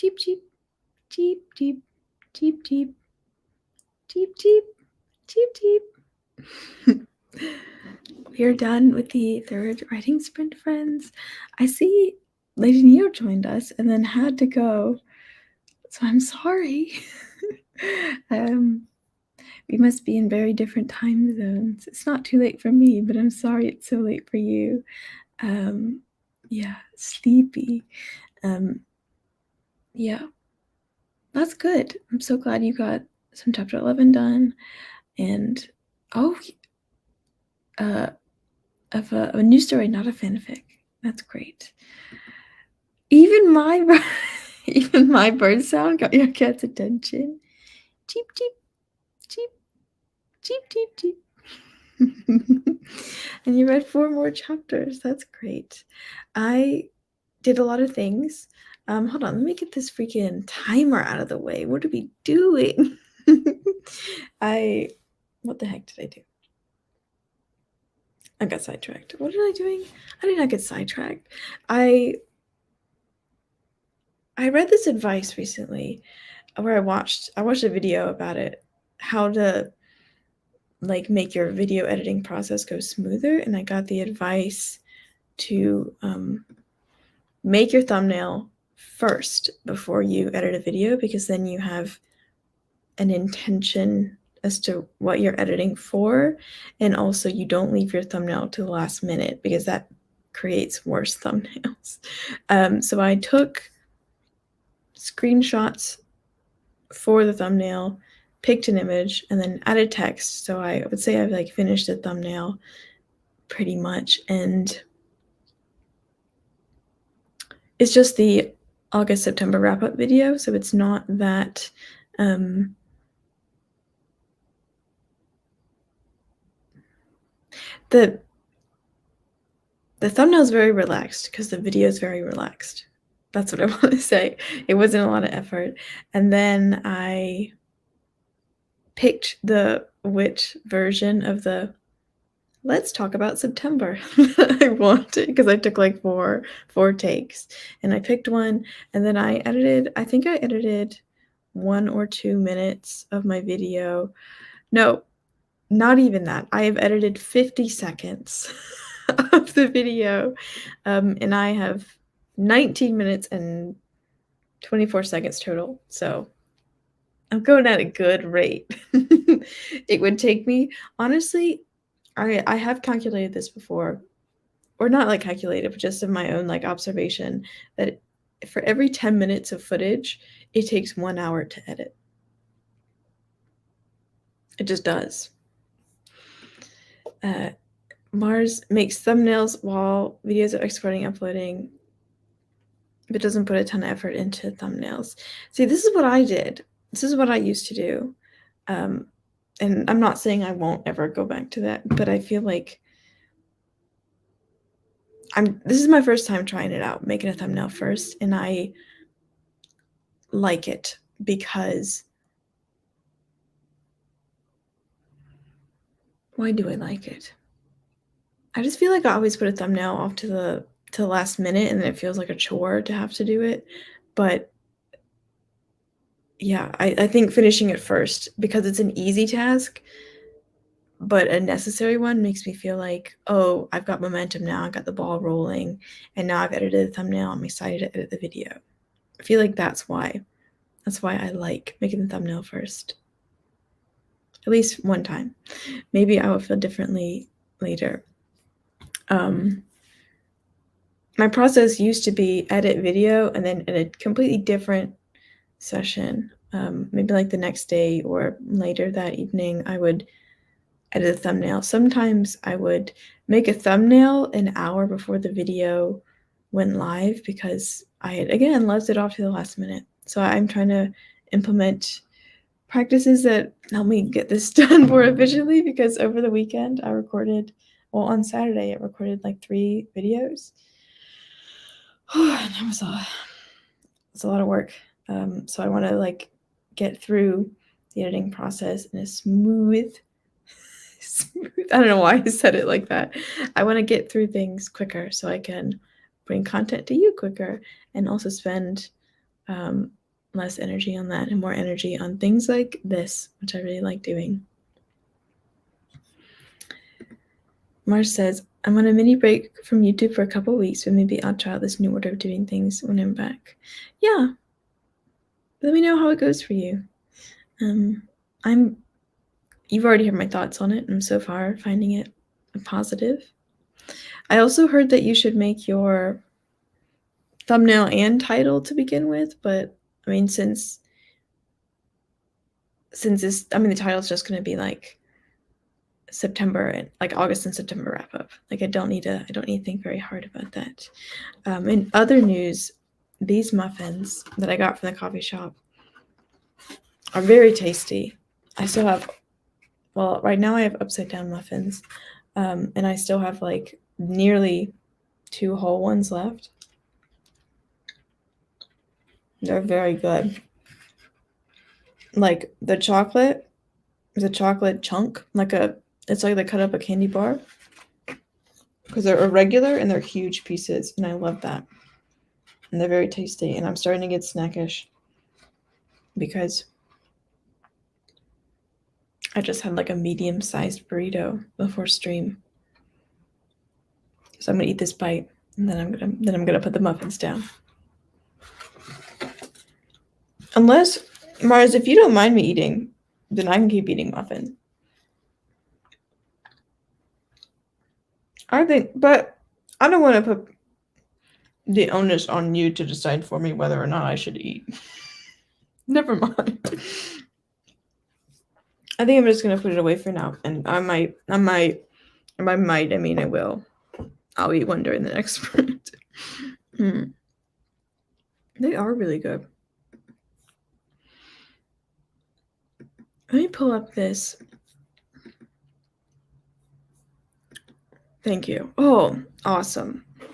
Speaker 1: cheep, cheep, cheep, cheep, cheep, cheep, cheep, cheep, cheep, cheep. We are done with the third writing sprint, friends. I see Lady Neo joined us and then had to go, so I'm sorry. We must be in very different time zones. It's not too late for me, but I'm sorry it's so late for you. Yeah, sleepy. Yeah, that's good. I'm so glad you got some chapter 11 done. And of a new story, not a fanfic. That's great. Even my bird sound got your cat's attention. Cheep, cheep, cheep, cheep, cheep, cheep. And you read 4 more chapters. That's great. I did a lot of things. Hold on, let me get this freaking timer out of the way. What are we doing? What the heck did I do? I got sidetracked. What did I doing? I did not get sidetracked. I read this advice recently where I watched a video about it, how to like make your video editing process go smoother, and I got the advice to make your thumbnail first before you edit a video, because then you have an intention as to what you're editing for, and also you don't leave your thumbnail to the last minute because that creates worse thumbnails. So I took screenshots for the thumbnail, picked an image, and then added text. So I would say I've like finished the thumbnail pretty much, and it's just the August-September wrap-up video, so it's not that the thumbnail is very relaxed because the video is very relaxed. That's what I want to say. It wasn't a lot of effort. And then I picked which version of the let's talk about September I wanted, because I took like four takes, and I picked one, and then I think I edited 1 or 2 minutes of my video. No, not even that. I have edited 50 seconds of the video, and I have 19 minutes and 24 seconds total. So I'm going at a good rate. It would take me, honestly, I have calculated this before, or not like calculated, but just of my own like observation, that for every 10 minutes of footage, it takes 1 hour to edit. It just does. Mars makes thumbnails while videos are exporting, uploading, but doesn't put a ton of effort into thumbnails. See, this is what I did. This is what I used to do. And I'm not saying I won't ever go back to that, but I feel like this is my first time trying it out, making a thumbnail first, and I like it because why do I like it? I just feel like I always put a thumbnail off to the last minute, and then it feels like a chore to have to do it. But yeah, I think finishing it first, because it's an easy task, but a necessary one, makes me feel like, oh, I've got momentum now, I got the ball rolling, and now I've edited the thumbnail, I'm excited to edit the video. I feel like that's why I like making the thumbnail first. At least one time. Maybe I will feel differently later. My process used to be edit video, and then in a completely different session, maybe like the next day or later that evening, I would edit a thumbnail. Sometimes I would make a thumbnail an hour before the video went live, because I had, again, left it off to the last minute. So I'm trying to implement practices that help me get this done more efficiently, because over the weekend on Saturday I recorded like 3 videos. That was a lot of work. So I want to like get through the editing process in a smooth, I don't know why I said it like that. I want to get through things quicker so I can bring content to you quicker, and also spend less energy on that and more energy on things like this, which I really like doing. Marsh says, I'm on a mini break from YouTube for a couple weeks, but maybe I'll try out this new order of doing things when I'm back. Yeah. Let me know how it goes for you. You've already heard my thoughts on it. I'm so far finding it positive. I also heard that you should make your thumbnail and title to begin with, but I mean, since this, I mean, the title's just going to be like September and like August and September wrap up. Like I don't need to think very hard about that. In other news, these muffins that I got from the coffee shop are very tasty. I still have, well, right now I have upside down muffins, and I still have like nearly 2 whole ones left. They're very good. Like the chocolate is a chocolate chunk, it's like they cut up a candy bar, because they're irregular and they're huge pieces, and I love that. And they're very tasty, and I'm starting to get snackish because I just had like a medium-sized burrito before stream. So I'm gonna eat this bite, and then I'm gonna put the muffins down. Unless, Mars, if you don't mind me eating, then I can keep eating muffin. I think, but I don't want to put the onus on you to decide for me whether or not I should eat. Never mind. I think I'm just gonna put it away for now, and I will. I'll eat one during the next sprint. They are really good. Let me pull up this. Thank you. Oh, awesome. I'm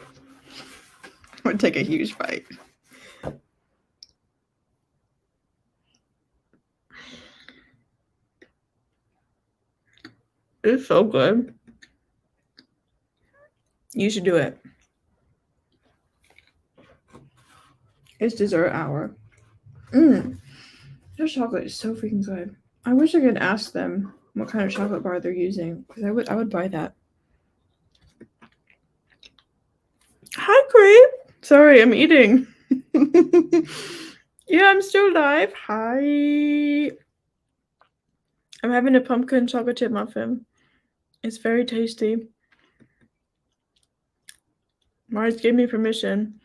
Speaker 1: gonna take a huge bite. It's so good. You should do it. It's dessert hour. Their chocolate is so freaking good. I wish I could ask them what kind of chocolate bar they're using, because I would buy that. Hi, Grape. Sorry, I'm eating. Yeah, I'm still live. Hi. I'm having a pumpkin chocolate chip muffin. It's very tasty. Mars gave me permission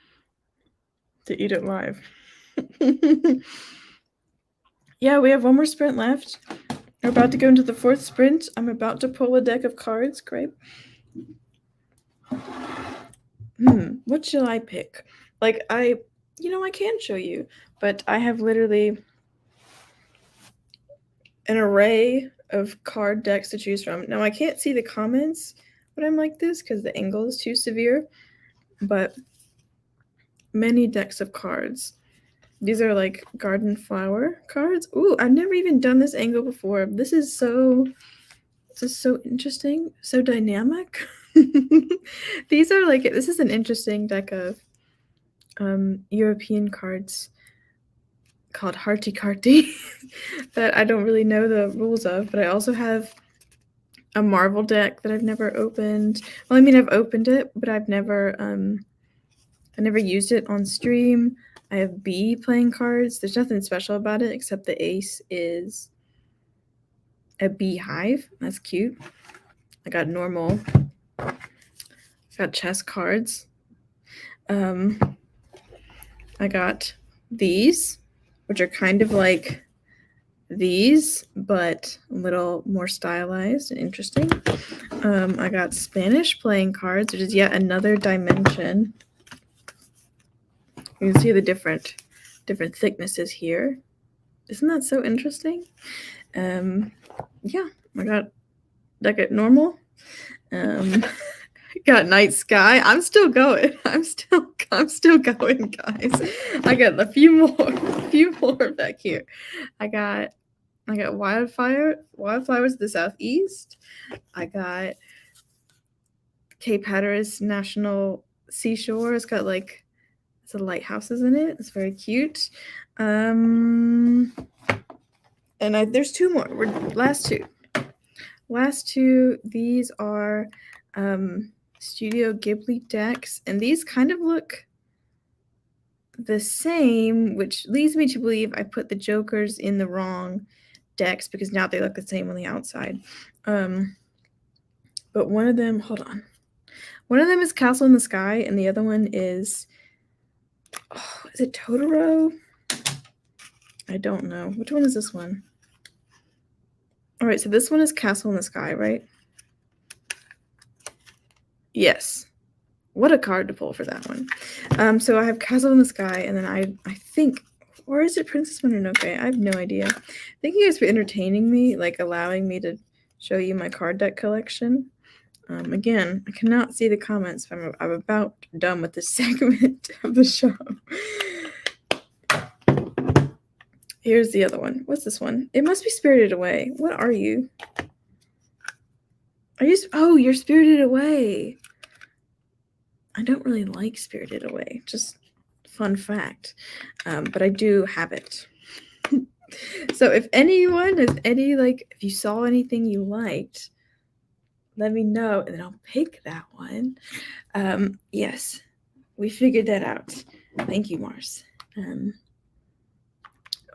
Speaker 1: to eat it live. Yeah, we have one more sprint left. We're about to go into the 4th sprint. I'm about to pull a deck of cards. Great. What shall I pick? Like, I can show you, but I have literally an array of card decks to choose from. Now, I can't see the comments when I'm like this because the angle is too severe, but many decks of cards. These are like garden flower cards. Ooh, I've never even done this angle before. This is so interesting, so dynamic. This is an interesting deck of European cards called Hearty Carty that I don't really know the rules of, but I also have a Marvel deck that I've never opened. Well, I mean, I've opened it, but I've never used it on stream. I have bee playing cards. There's nothing special about it except the ace is a beehive. That's cute. I got normal. I got chess cards. I got these, which are kind of like these, but a little more stylized and interesting. I got Spanish playing cards, which is yet another dimension. You can see the different thicknesses here. Isn't that so interesting? Yeah, I got normal. Got night sky. I'm still going. I'm still going, guys. I got a few more back here. I got wildflowers of the southeast. I got Cape Hatteras National Seashore. It's got like It's a lighthouse, isn't it? It's very cute. And there's two more. Last two. Last two, these are Studio Ghibli decks, and these kind of look the same, which leads me to believe I put the Jokers in the wrong decks because now they look the same on the outside. But one of them, hold on. One of them is Castle in the Sky, and the other one is, is it Totoro? I don't know. Which one is this one? All right, so this one is Castle in the Sky, right? Yes. What a card to pull for that one. So I have Castle in the Sky, and then I think, or is it Princess Mononoke? I have no idea. Thank you guys for entertaining me, like allowing me to show you my card deck collection. Again, I cannot see the comments, but I'm about done with this segment of the show. Here's the other one. What's this one? It must be Spirited Away. What are you? Oh, you're Spirited Away. I don't really like Spirited Away. Just fun fact. But I do have it. So if anyone has if you saw anything you liked, let me know, and then I'll pick that one. Yes, we figured that out. Thank you, Mars.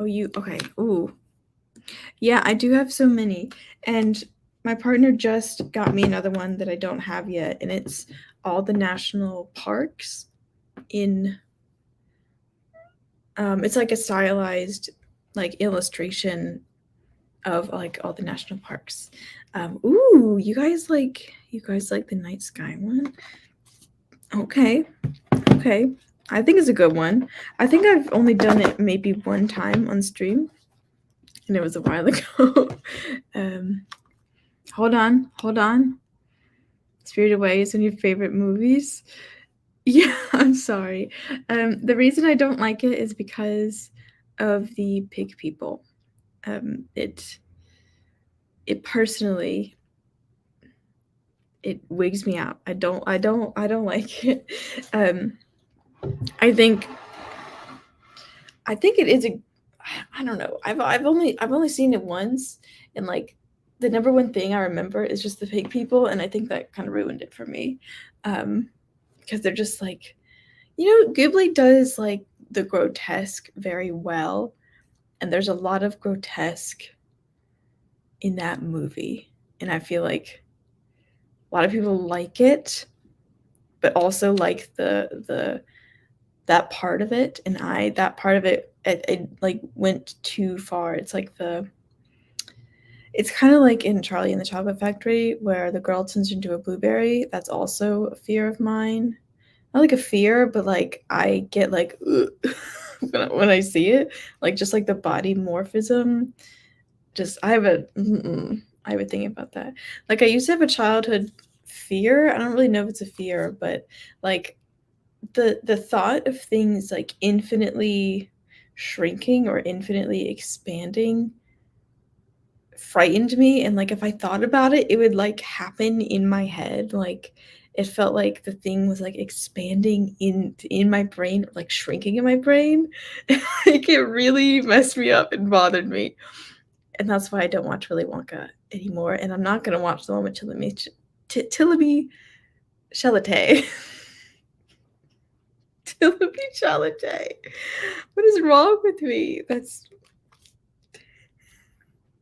Speaker 1: Okay. Ooh. Yeah, I do have so many. And my partner just got me another one that I don't have yet, and it's all the national parks in it's like a stylized illustration of all the national parks. Ooh, you guys like the night sky one? Okay. I think it's a good one. I think I've only done it maybe one time on stream, and it was a while ago. Hold on. Spirited Away is one of your favorite movies? Yeah, I'm sorry. The reason I don't like it is because of the pig people. It personally, it wigs me out. I don't like it. I think it is I don't know. I've only seen it once, and the number one thing I remember is just the pig people, and I think that kind of ruined it for me. Because they're just Ghibli does the grotesque very well, and there's a lot of grotesque in that movie, and I feel like a lot of people like it, but also like that part of it, and that part of it went too far. It's it's kind of like in Charlie and the Chocolate Factory, where the girl turns into a blueberry. That's also a fear of mine. Not like a fear, but I get when I see it, just the body morphism. Just I have a thing about that. I used to have a childhood fear. I don't really know if it's a fear, but the thought of things infinitely shrinking or infinitely expanding frightened me, and if I thought about it, it would happen in my head. It felt like the thing was expanding in my brain, or shrinking in my brain. It really messed me up and bothered me, and that's why I don't watch Willy Wonka anymore, and I'm not gonna watch the one with Tillamy Chalamet. Tillamy Chalamet. What is wrong with me? That's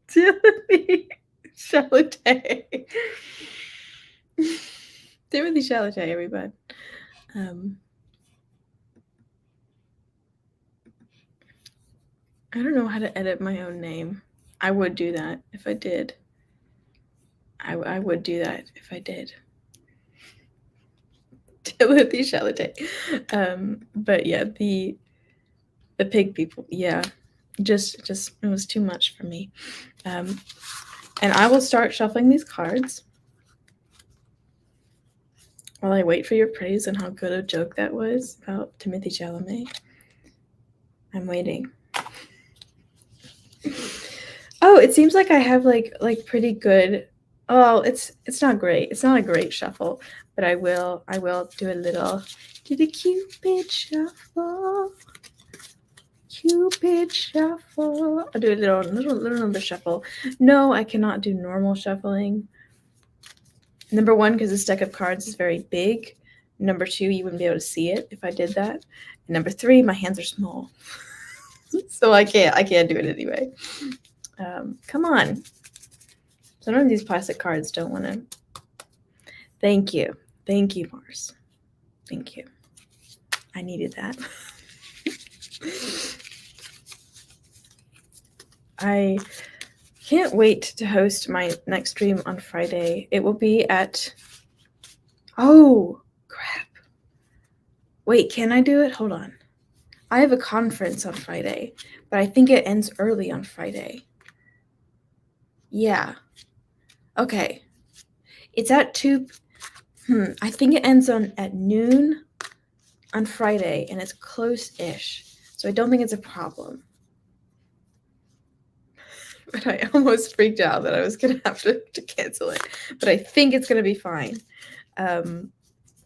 Speaker 1: Tillamy Chalamet. Timothy Chalamet, everybody. I don't know how to edit my own name. I would do that if I did. I would do that if I did. Timothy Chalamet. But yeah, the pig people, yeah, just it was too much for me. And I will start shuffling these cards while I wait for your praise on how good a joke that was about Timothy Chalamet. I'm waiting. Oh, it seems like I have like pretty good Oh, it's not great. It's not a great shuffle, but I will do a little do the Cupid shuffle. Cupid shuffle. I'll do a little number shuffle. No, I cannot do normal shuffling. Number one, because this deck of cards is very big. Number two, you wouldn't be able to see it if I did that. And number three, my hands are small. So I can't do it anyway. Come on. Sometimes these plastic cards don't want to. Thank you, Mars. Thank you. I needed that. I can't wait to host my next stream on Friday. It will be at. Oh crap! Wait, can I do it? Hold on. I have a conference on Friday, but I think it ends early on Friday. Yeah. Okay. It's at 2. I think it ends at noon on Friday, and it's close-ish. So I don't think it's a problem. But I almost freaked out that I was going to have to cancel it. But I think it's going to be fine.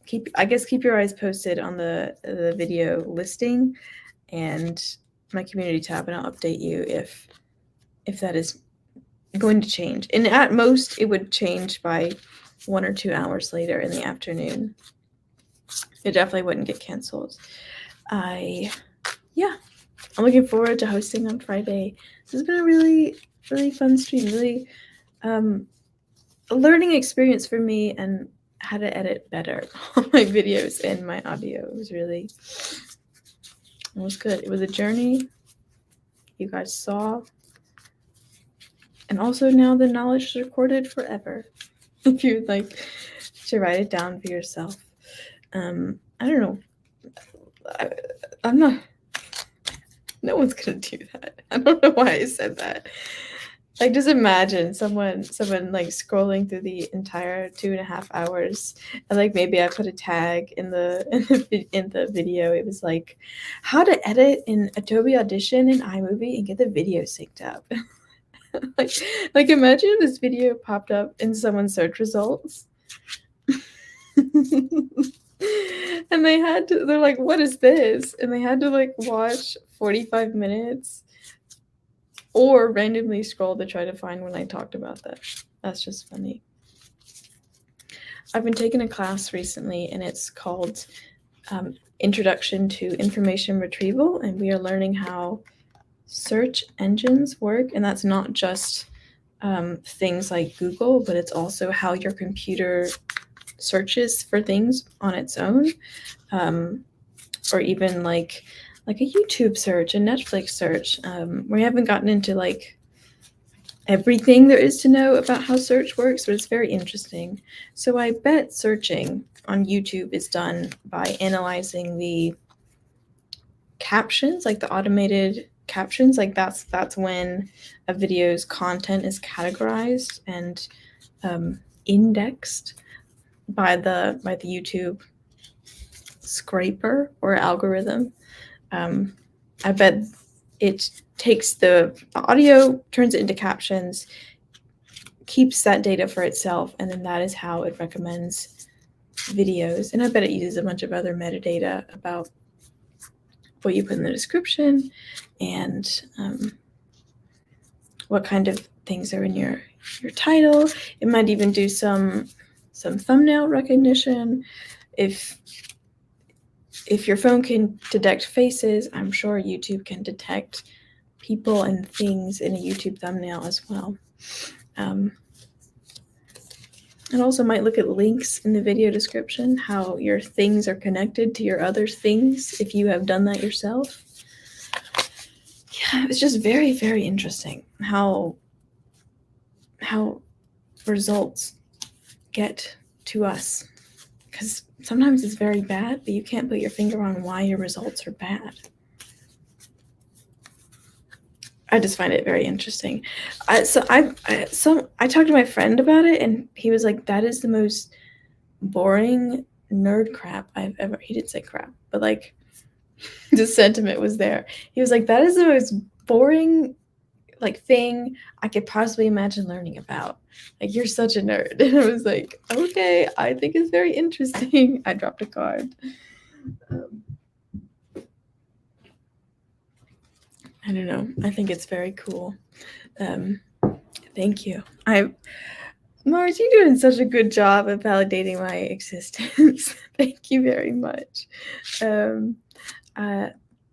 Speaker 1: Keep your eyes posted on the video listing and my community tab, and I'll update you if that is going to change. And at most, it would change by 1 or 2 hours later in the afternoon. It definitely wouldn't get canceled. I'm looking forward to hosting on Friday. This has been a really, really fun stream. Really a learning experience for me, and how to edit better all my videos and my audio. It was good. It was a journey you guys saw. And also now the knowledge is recorded forever. If you'd like to write it down for yourself. I don't know. I'm not. No one's gonna do that. I don't know why I said that. Like, just imagine someone like scrolling through the entire 2.5 hours, and like maybe I put a tag in the video. It was like, how to edit in Adobe Audition in iMovie and get the video synced up. like imagine if this video popped up in someone's search results. And they're like, what is this? And they had to like watch 45 minutes or randomly scroll to try to find when I talked about that. That's just funny. I've been taking a class recently, and it's called Introduction to Information Retrieval, and we are learning how search engines work. And that's not just things like Google, but it's also how your computer searches for things on its own, or even like a YouTube search, a Netflix search. We haven't gotten into like everything there is to know about how search works, but it's very interesting. So I bet searching on YouTube is done by analyzing the captions, like the automated captions. Like that's when a video's content is categorized and indexed by the YouTube scraper or algorithm. I bet it takes the audio, turns it into captions, keeps that data for itself, and then that is how it recommends videos. And I bet it uses a bunch of other metadata about what you put in the description and what kind of things are in your title. It might even do some thumbnail recognition. If your phone can detect faces, I'm sure YouTube can detect people and things in a YouTube thumbnail as well. It also might look at links in the video description, how your things are connected to your other things if you have done that yourself. Yeah, it's just very, very interesting how results get to us. Because sometimes it's very bad, but you can't put your finger on why your results are bad. I just find it very interesting. I talked to my friend about it, and he was like, that is the most boring nerd crap I've ever. He didn't say crap, but like the sentiment was there. He was like, that is the most boring like thing I could possibly imagine learning about. Like, you're such a nerd. And I was like, okay, I think it's very interesting. I dropped a card. I don't know. I think it's very cool. Thank you. Mars, you're doing such a good job of validating my existence. Thank you very much.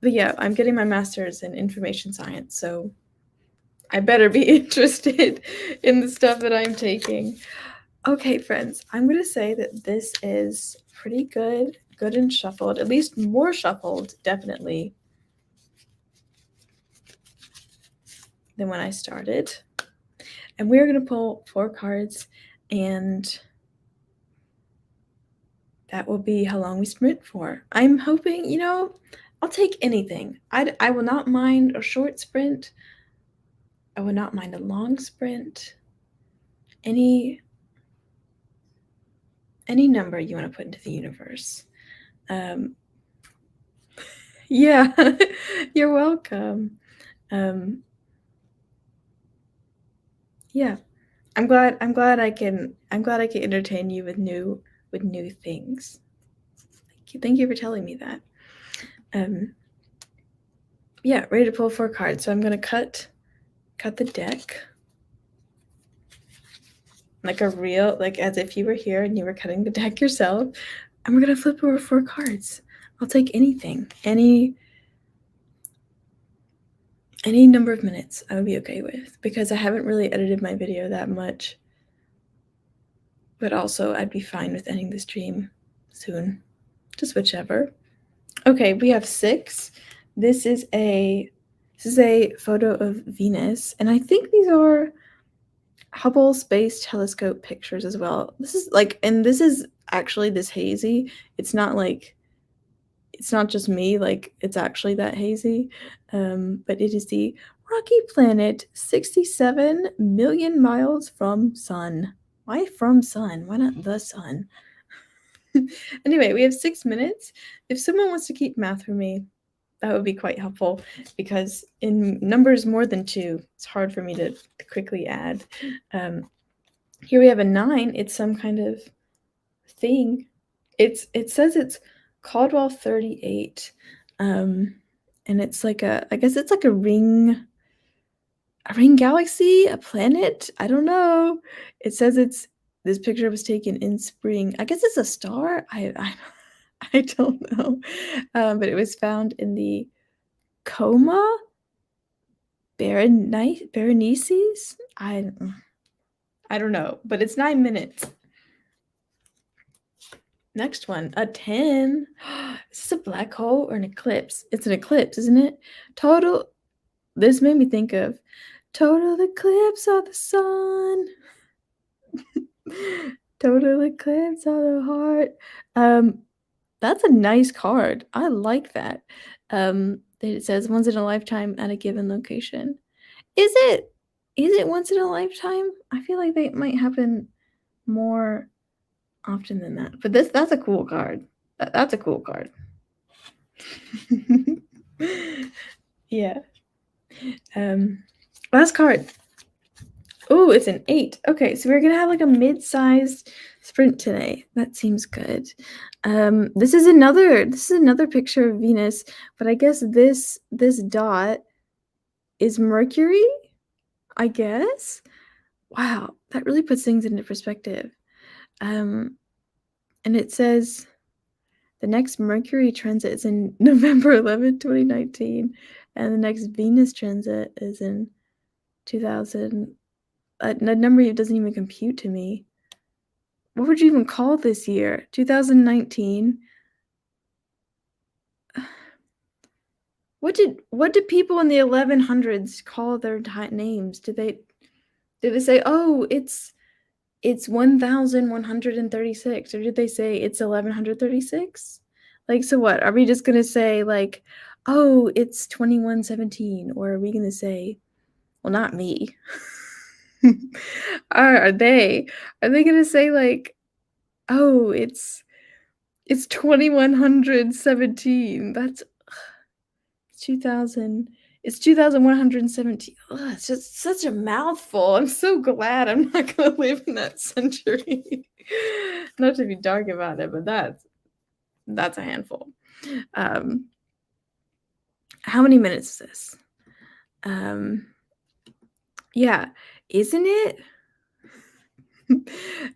Speaker 1: But yeah, I'm getting my master's in information science, so I better be interested in the stuff that I'm taking. Okay, friends, I'm going to say that this is pretty good and shuffled, at least more shuffled, definitely, than when I started. And we're going to pull 4 cards, and that will be how long we sprint for. I'm hoping, I'll take anything. I will not mind a short sprint. I will not mind a long sprint. Any number you want to put into the universe. Yeah, you're welcome. Yeah, I'm glad I can entertain you with new things. Thank you for telling me that. Yeah, ready to pull 4 cards. So I'm gonna cut the deck. Like as if you were here and you were cutting the deck yourself. And we're gonna flip over 4 cards. I'll take anything. Any number of minutes I would be okay with, because I haven't really edited my video that much. But also I'd be fine with ending the stream soon. Just whichever. Okay, we have 6. This is a photo of Venus, and I think these are Hubble Space Telescope pictures as well. This is actually this hazy. It's not just me, like it's actually that hazy. But it is the rocky planet 67 million miles from sun. Why from sun? Why not the sun? Anyway, we have 6 minutes. If someone wants to keep math for me, that would be quite helpful, because in numbers more than 2, it's hard for me to quickly add. Here we have a 9. It's some kind of thing. It says it's Caldwell 38, and it's like I guess it's like a ring galaxy, a planet. I don't know. It says this picture was taken in spring. I guess it's a star. I don't know, but it was found in the Coma Berenices. I don't know, but it's 9 minutes. Next one, a 10. Is this a black hole or an eclipse? It's an eclipse, isn't it? Total. This made me think of total eclipse of the sun. Total eclipse of the heart. That's a nice card. I like that. It says once in a lifetime at a given location. Is it once in a lifetime? I feel like they might happen more often than that. But that's a cool card. That's a cool card. Yeah. Last card. Oh, it's an 8. Okay, so we're gonna have like a mid-sized sprint today. That seems good. This is another picture of Venus, but I guess this dot is Mercury, I guess. Wow, that really puts things into perspective. And it says the next Mercury transit is in November 11, 2019, and the next Venus transit is in 2000. A number doesn't even compute to me. What would you even call this year? 2019. What did people in the 1100s call their names? Did they say, "Oh, it's 1136," or did they say it's 1136? Like, so what? Are we just gonna say like, "Oh, it's 2117," or are we gonna say, well, not me. Are they gonna say like, "Oh, it's 2117." That's 2000. It's 2,117. Ugh, it's just such a mouthful. I'm so glad I'm not gonna live in that century. Not to be dark about it, but that's a handful. Um, how many minutes is this? Yeah, isn't it?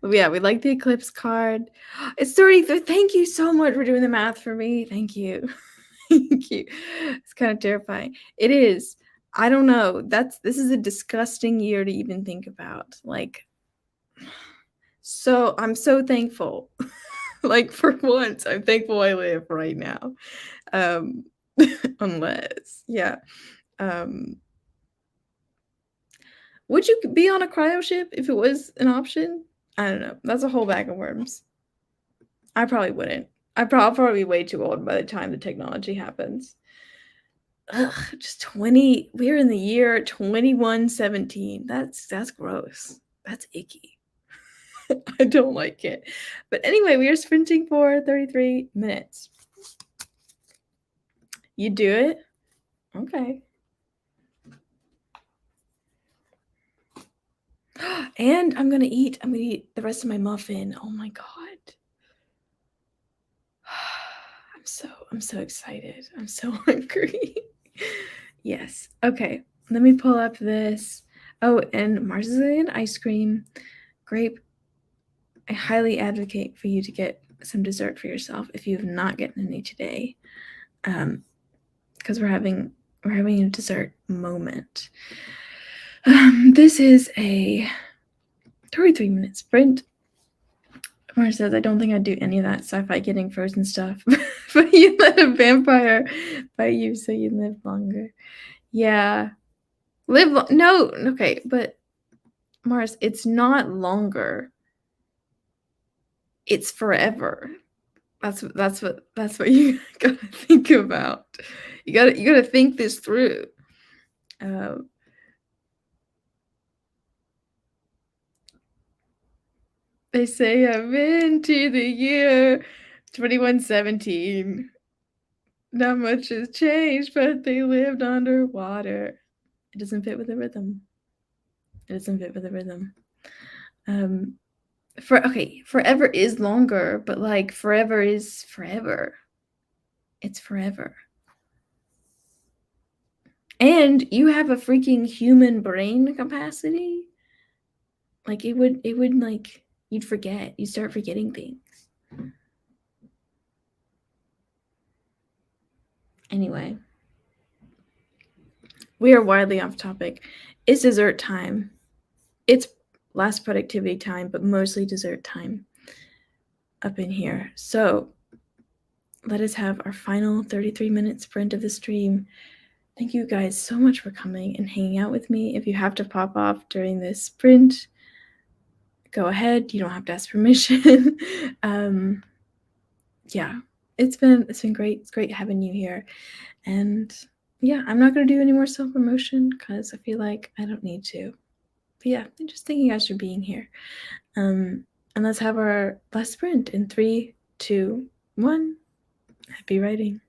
Speaker 1: Yeah, we like the eclipse card. It's 33. Thank you so much for doing the math for me. Thank you. Thank you. It's kind of terrifying. It is. I don't know. This is a disgusting year to even think about. Like, so I'm so thankful. Like for once, I'm thankful I live right now. Um unless, yeah. Um would you be on a cryo ship if it was an option? I don't know. That's a whole bag of worms. I probably wouldn't. I'll probably be way too old by the time the technology happens. Ugh, just 20. We're in the year 2117. That's gross. That's icky. I don't like it. But anyway, we are sprinting for 33 minutes. You do it? Okay. And I'm gonna eat the rest of my muffin. Oh my god. I'm so excited. I'm so hungry. Yes. Okay. Let me pull up this. Oh, and Mars is getting ice cream. Grape. I highly advocate for you to get some dessert for yourself if you have not gotten any today. Because we're having a dessert moment. This is a 33-minute sprint. Mars says, I don't think I'd do any of that sci-fi getting frozen stuff. But you let a vampire bite you so you live longer. Yeah. No, okay, but Mars, it's not longer. It's forever. That's what you gotta think about. You gotta think this through. They say I've been to the year 2117. Not much has changed, but they lived underwater. It doesn't fit with the rhythm. It doesn't fit with the rhythm. Forever is longer, but like forever is forever. It's forever. And you have a freaking human brain capacity. Like it would like you'd forget. You'd start forgetting things. Anyway, we are wildly off topic. It's dessert time. It's last productivity time, but mostly dessert time up in here. So let us have our final 33-minute sprint of the stream. Thank you guys so much for coming and hanging out with me. If you have to pop off during this sprint, go ahead. You don't have to ask permission. Yeah, it's been great. It's great having you here. And yeah, I'm not going to do any more self-promotion because I feel like I don't need to. But yeah, just thank you guys for being here. And let's have our last sprint in 3, 2, 1. Happy writing.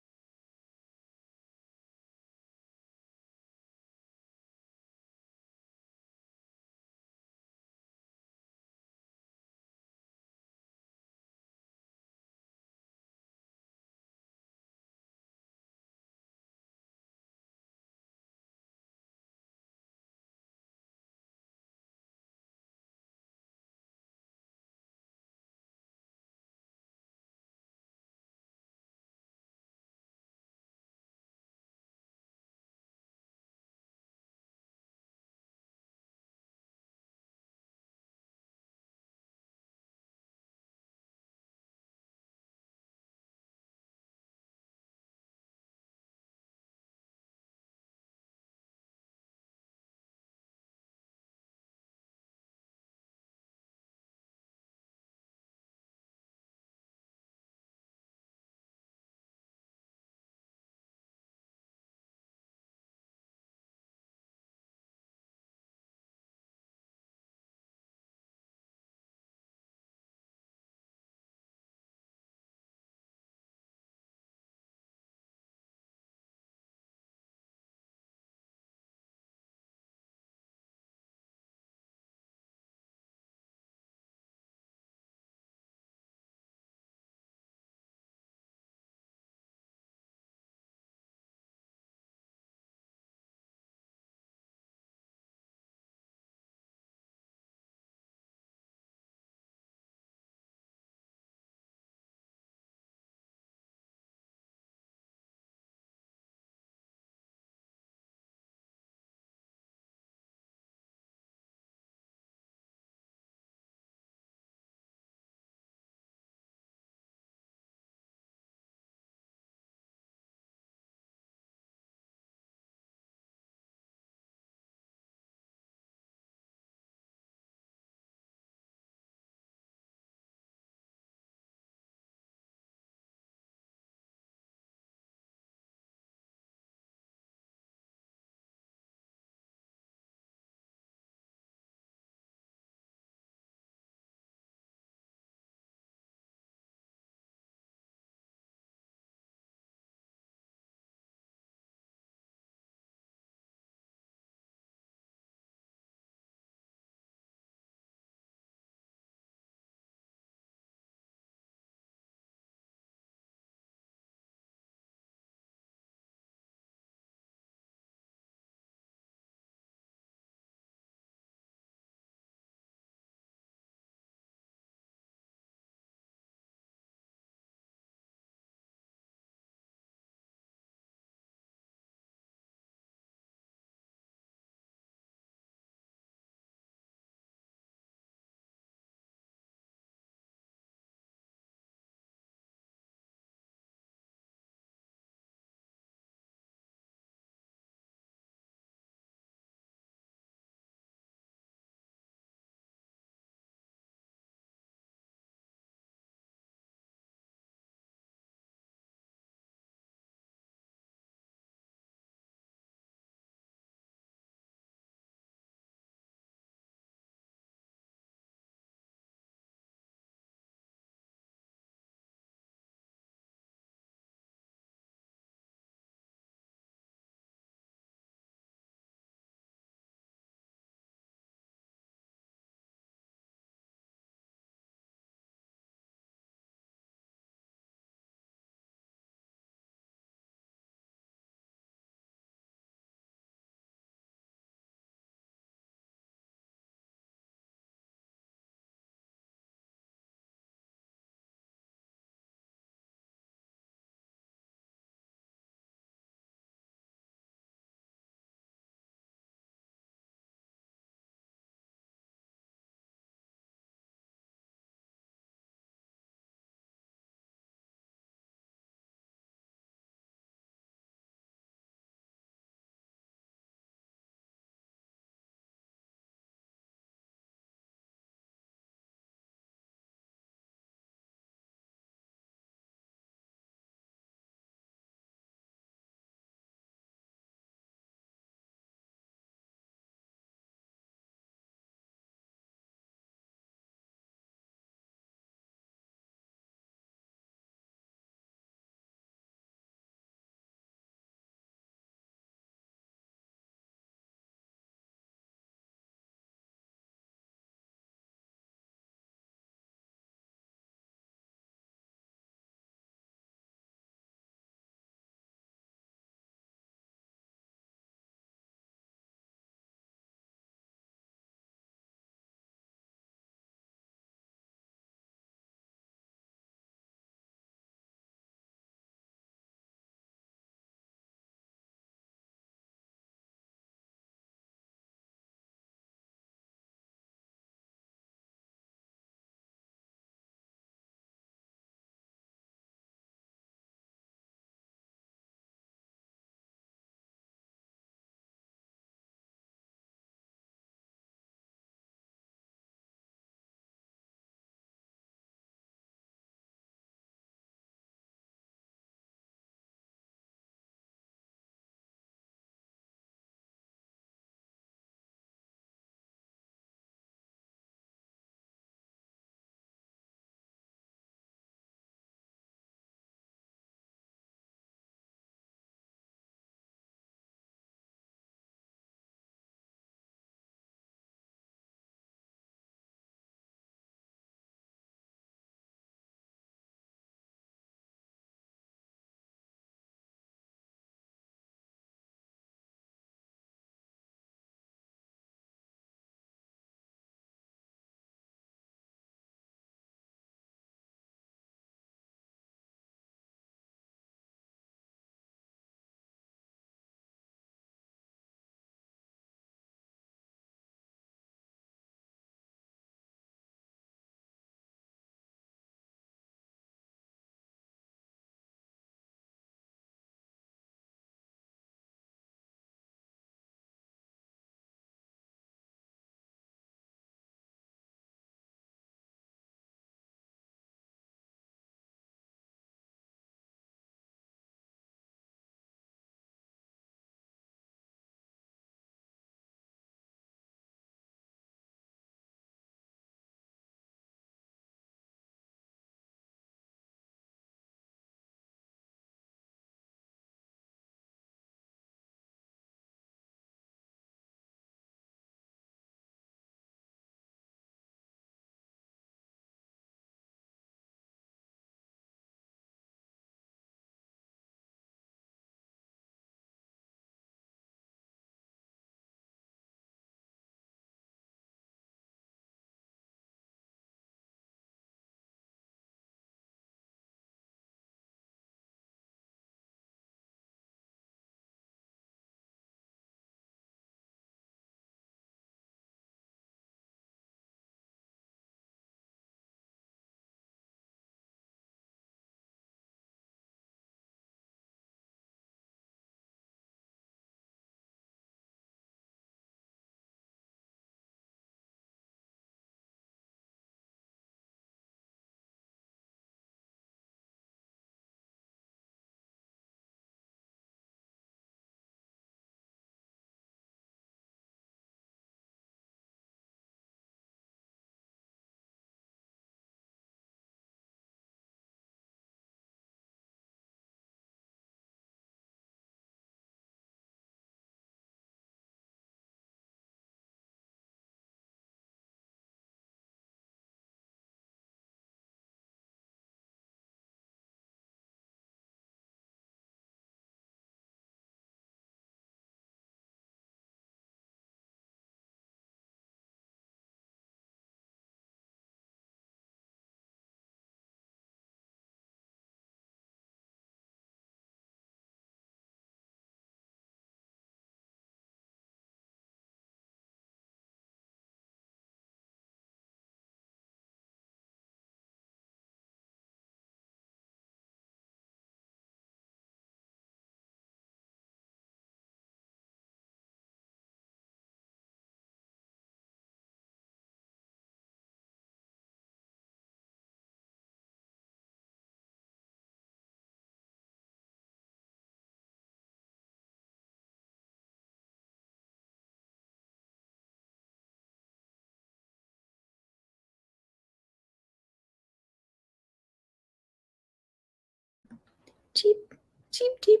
Speaker 1: cheep, cheep, cheep,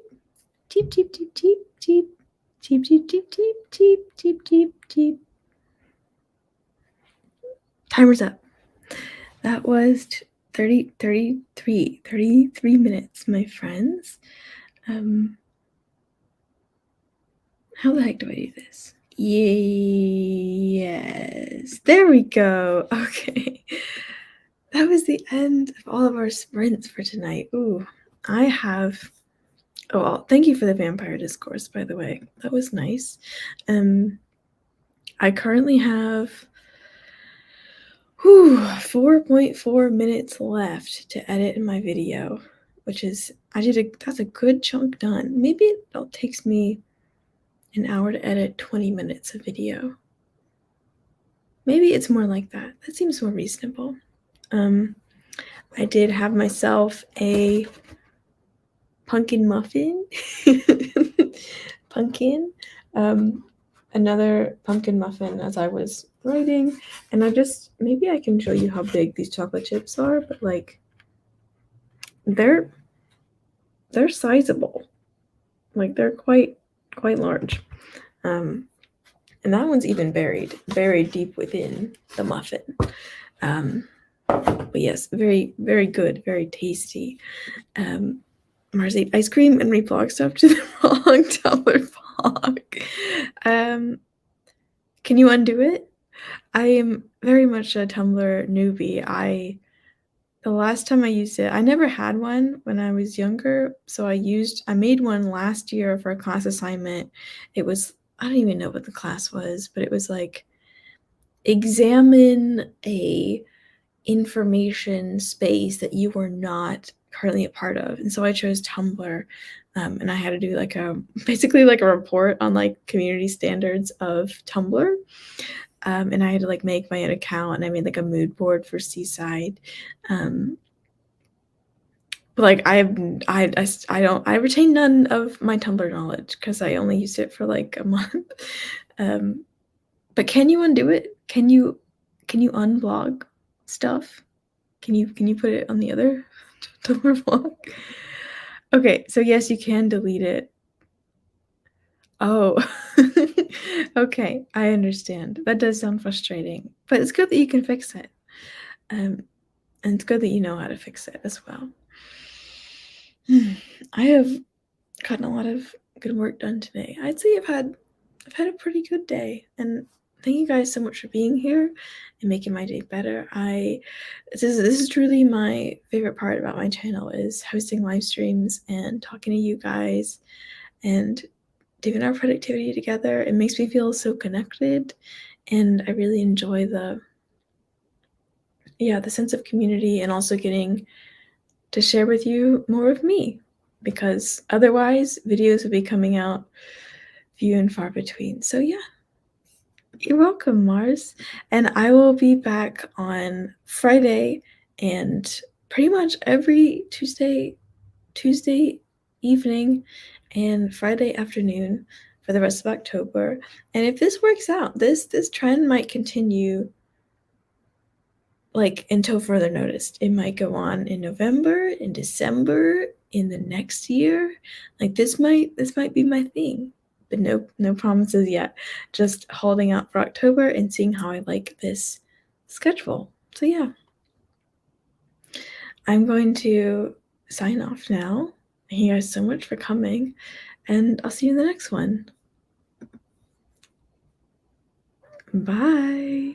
Speaker 1: cheep, cheep, cheep, cheep, cheep, cheep, cheep, cheep, cheep, cheep, cheep, cheep, cheep. Timer's up. That was 33 minutes, my friends. How the heck do I do this? Yes, there we go. Okay. That was the end of all of our sprints for tonight. Ooh, I have... Oh, well, thank you for the vampire discourse, by the way. That was nice. I currently have 4.4 minutes left to edit in my video, which is... that's a good chunk done. Maybe it takes me an hour to edit 20 minutes of video. Maybe it's more like that. That seems more reasonable. I did have myself a pumpkin muffin. Pumpkin. Another pumpkin muffin as I was writing. And maybe I can show you how big these chocolate chips are, but like they're sizable. Like they're quite large. And that one's even buried deep within the muffin. But yes, very, very good, very tasty. Mars ate ice cream and reblog stuff to the wrong Tumblr blog. Can you undo it? I am very much a Tumblr newbie. The last time I used it, I never had one when I was younger, so I made one last year for a class assignment. It was, I don't even know what the class was, but it was like examine a information space that you were not currently a part of. And so I chose Tumblr, and I had to do basically a report on like community standards of Tumblr. And I had to like make my own account, and I made like a mood board for Seaside. But like I retain none of my Tumblr knowledge because I only used it for like a month. But can you undo it? Can you unblog stuff? Can you put it on the other Tumblr blog? Okay, so yes, you can delete it. Oh, okay, I understand. That does sound frustrating, but it's good that you can fix it. And it's good that you know how to fix it as well. I have gotten a lot of good work done today. I'd say I've had a pretty good day, and thank you guys so much for being here and making my day better. This is truly my favorite part about my channel, is hosting live streams and talking to you guys and doing our productivity together. It makes me feel so connected, and I really enjoy the sense of community, and also getting to share with you more of me, because otherwise videos would be coming out few and far between. So yeah, you're welcome, Mars. And I will be back on Friday and pretty much every Tuesday evening and Friday afternoon for the rest of October. And if this works out, this trend might continue like until further notice. It might go on in November, in December, in the next year. Like this might be my thing. But no promises yet. Just holding out for October and seeing how I like this schedule. So yeah. I'm going to sign off now. Thank you guys so much for coming, and I'll see you in the next one. Bye.